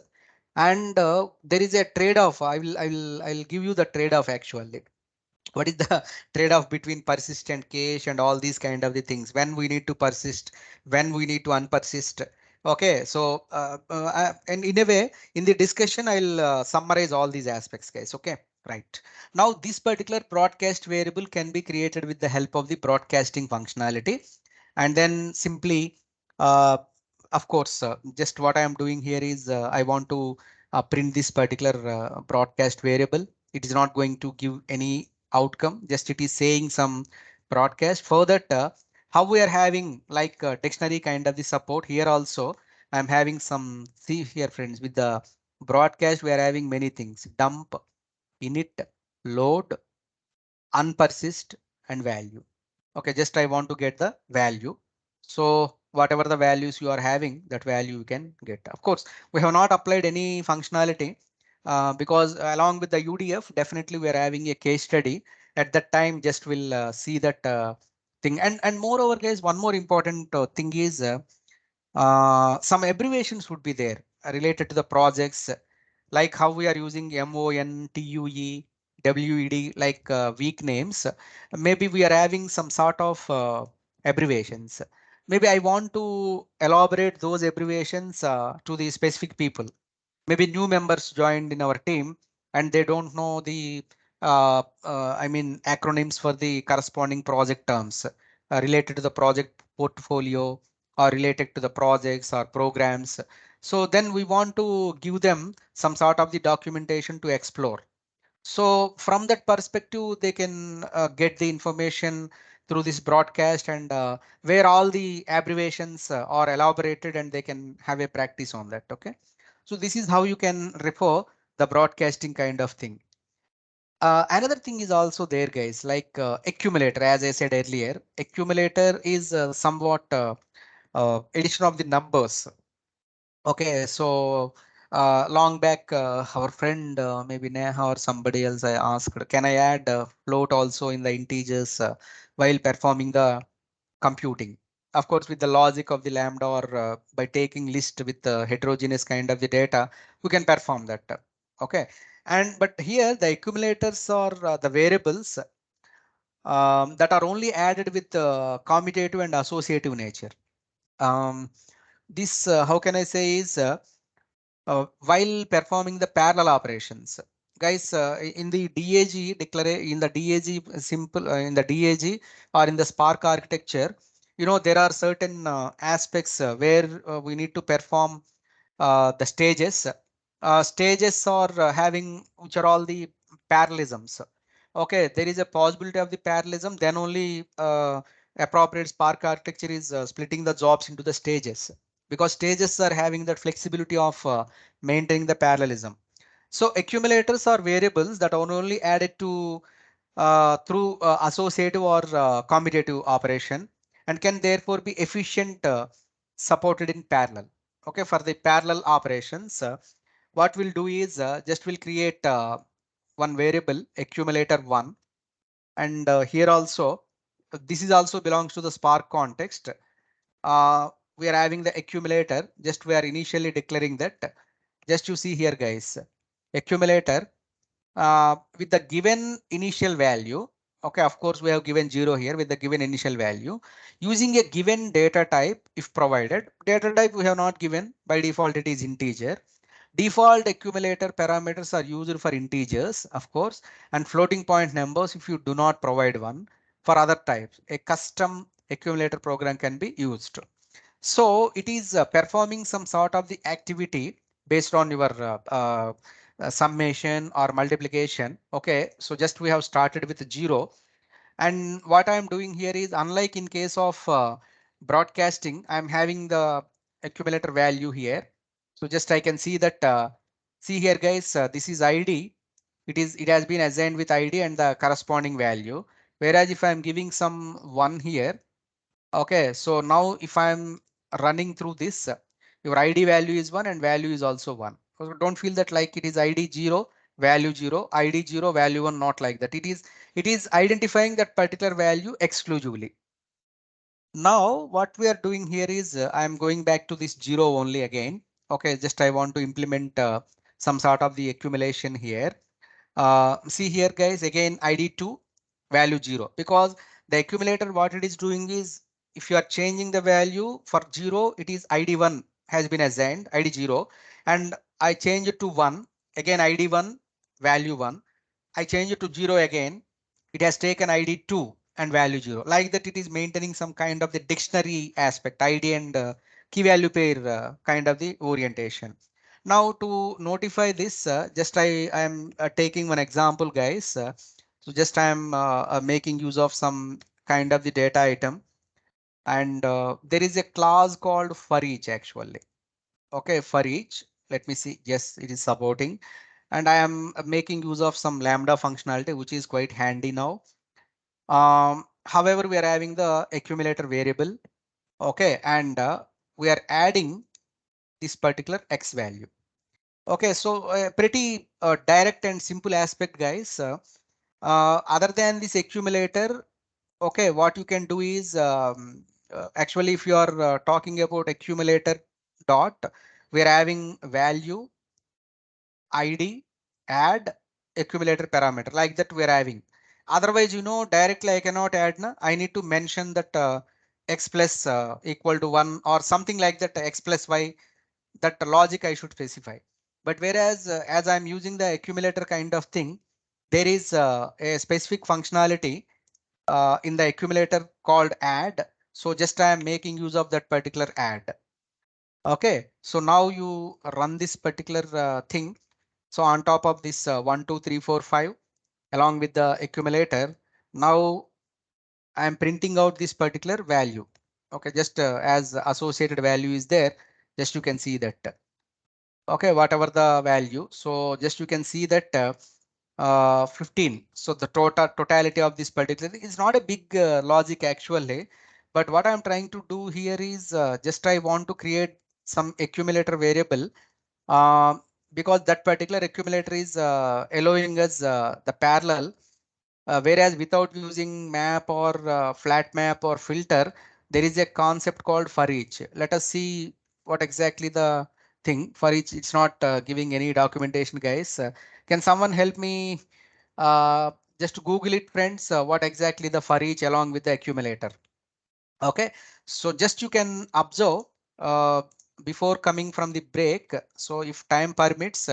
Speaker 1: and there is a trade-off. I'll give you the trade-off actually. What is the trade-off between persistent cache and all these kind of the things, when we need to persist, when we need to unpersist? Okay, so and in a way, in the discussion, I'll summarize all these aspects, guys. Okay, right. Now this particular broadcast variable can be created with the help of the broadcasting functionality, and then simply uh, of course, just what I am doing here is I want to print this particular broadcast variable. It is not going to give any outcome, just it is saying some broadcast. For that, how we are having like dictionary kind of the support here also, I'm having some, see here friends, with the broadcast we are having many things: dump, init, load, unpersist, and value. Okay, just I want to get the value. So whatever the values you are having, that value you can get. Of course, we have not applied any functionality because along with the UDF, definitely we are having a case study. At that time, just will see that thing. And moreover, guys, one more important thing is some abbreviations would be there related to the projects, like how we are using MONTUE, WED, like weak names. Maybe we are having some sort of abbreviations. maybe I want to elaborate those abbreviations to the specific people. Maybe new members joined in our team and they don't know the I mean acronyms for the corresponding project terms related to the project portfolio or related to the projects or programs. So then we want to give them some sort of the documentation to explore. So from that perspective, they can get the information through this broadcast and where all the abbreviations are elaborated and they can have a practice on that. OK, so this is how you can refer the broadcasting kind of thing. Another thing is also there, guys, like accumulator. As I said earlier, accumulator is somewhat addition of the numbers. Okay, so long back, our friend maybe Neha or somebody else, I asked, can I add float also in the integers while performing the computing? Of course, with the logic of the lambda or by taking list with the heterogeneous kind of the data, you can perform that. Okay, and but here the accumulators or the variables that are only added with commutative and associative nature. This how can I say is while performing the parallel operations. Guys, in the DAG in the DAG simple in the DAG or in the Spark architecture, there are certain aspects where we need to perform the stages. Stages are having which are all the parallelisms. Okay, there is a possibility of the parallelism. Then only appropriate Spark architecture is splitting the jobs into the stages because stages are having that flexibility of maintaining the parallelism. So accumulators are variables that are only added to through associative or commutative operation and can therefore be efficient supported in parallel. Okay, for the parallel operations, what we'll do is just we'll create one variable accumulator one, and here also this is also belongs to the Spark context. We are having the accumulator. Just we are initially declaring that. Just you see here, guys, accumulator with the given initial value. Okay, of course, we have given 0 here with the given initial value using a given data type if provided. Data type we have not given, by default it is integer. Default accumulator parameters are used for integers, of course, and floating point numbers if you do not provide one. For other types, a custom accumulator program can be used. So it is performing some sort of the activity based on your summation or multiplication. Okay, so just we have started with 0. And what I'm doing here is, unlike in case of broadcasting, I'm having the accumulator value here. So just I can see that, see here, guys, this is ID. It has been assigned with ID and the corresponding value. Whereas if I'm giving some 1 here, okay, so now if I'm running through this, your ID value is 1 and value is also 1. So don't feel that like it is ID 0, value 0, ID 0, value 1, not like that. It is identifying that particular value exclusively. Now what we are doing here is I'm going back to this 0 only again. Okay, just I want to implement some sort of the accumulation here. See here, guys, again ID 2, value 0, because the accumulator what it is doing is, if you are changing the value for 0, it is ID 1 has been assigned ID 0, and I change it to 1, again ID 1, value 1. I change it to 0 again, it has taken ID 2 and value 0. Like that, it is maintaining some kind of the dictionary aspect, ID and key value pair kind of the orientation. Now to notify this, just I am taking one example, guys. So just I am making use of some kind of the data item, and there is a class called for each actually. Okay, for each. Let me see. Yes, it is supporting, and I am making use of some lambda functionality, which is quite handy now. However, we are having the accumulator variable. Okay, and we are adding this particular x value. Okay, so pretty direct and simple aspect, guys. Other than this accumulator, okay, what you can do is actually if you are talking about accumulator dot, we are having value, ID, add, accumulator parameter, like that we are having. Otherwise, directly I cannot add. I need to mention that x plus equal to 1 or something like that, x plus y, that logic I should specify. But whereas as I'm using the accumulator kind of thing, there is a specific functionality in the accumulator called add. So just I am making use of that particular add. Okay, so now you run this particular thing. So on top of this 1, 2, 3, 4, 5, along with the accumulator, now I am printing out this particular value. Okay, just as associated value is there, just you can see that. Okay, whatever the value. So just you can see that 15. So the totality of this particular is not a big logic actually. But what I'm trying to do here is just I want to create some accumulator variable because that particular accumulator is allowing us the parallel. Whereas without using map or flat map or filter, there is a concept called for each. Let us see what exactly the thing for each. It's not giving any documentation, guys. Can someone help me just Google it, friends? What exactly the for each along with the accumulator? Okay, so just you can observe uh, before coming from the break. So if time permits,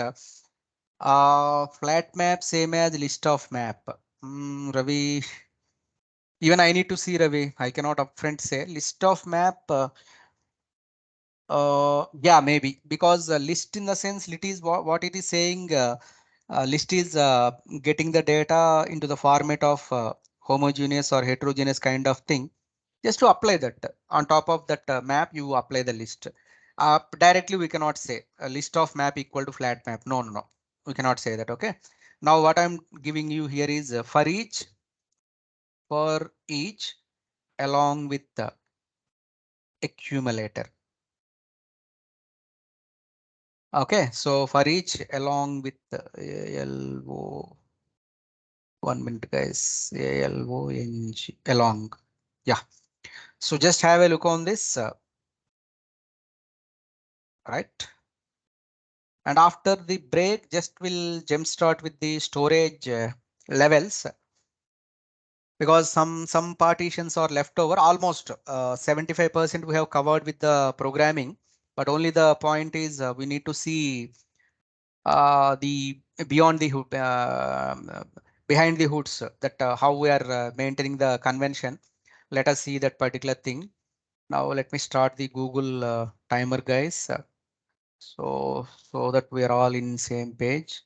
Speaker 1: flat map same as list of map. Ravi, even I need to see Ravi. I cannot upfront say list of map. Yeah, maybe because list in the sense it is what it is saying. List is getting the data into the format of homogeneous or heterogeneous kind of thing. Just to apply that on top of that map, you apply the list. Directly we cannot say a list of map equal to flat map. No, no, no, we cannot say that. Okay. Now what I'm giving you here is for each along with the accumulator. Okay, so for each along with the ALO, 1 minute guys, ALONG along. Yeah, so just have a look on this, right? And after the break, just will jump start with the storage levels because some partitions are left over. Almost 75% we have covered with the programming, but only the point is we need to see the beyond the hood, behind the hoods, that how we are maintaining the convention. Let us see that particular thing. Now let me start the Google timer, guys. So that we are all in same page.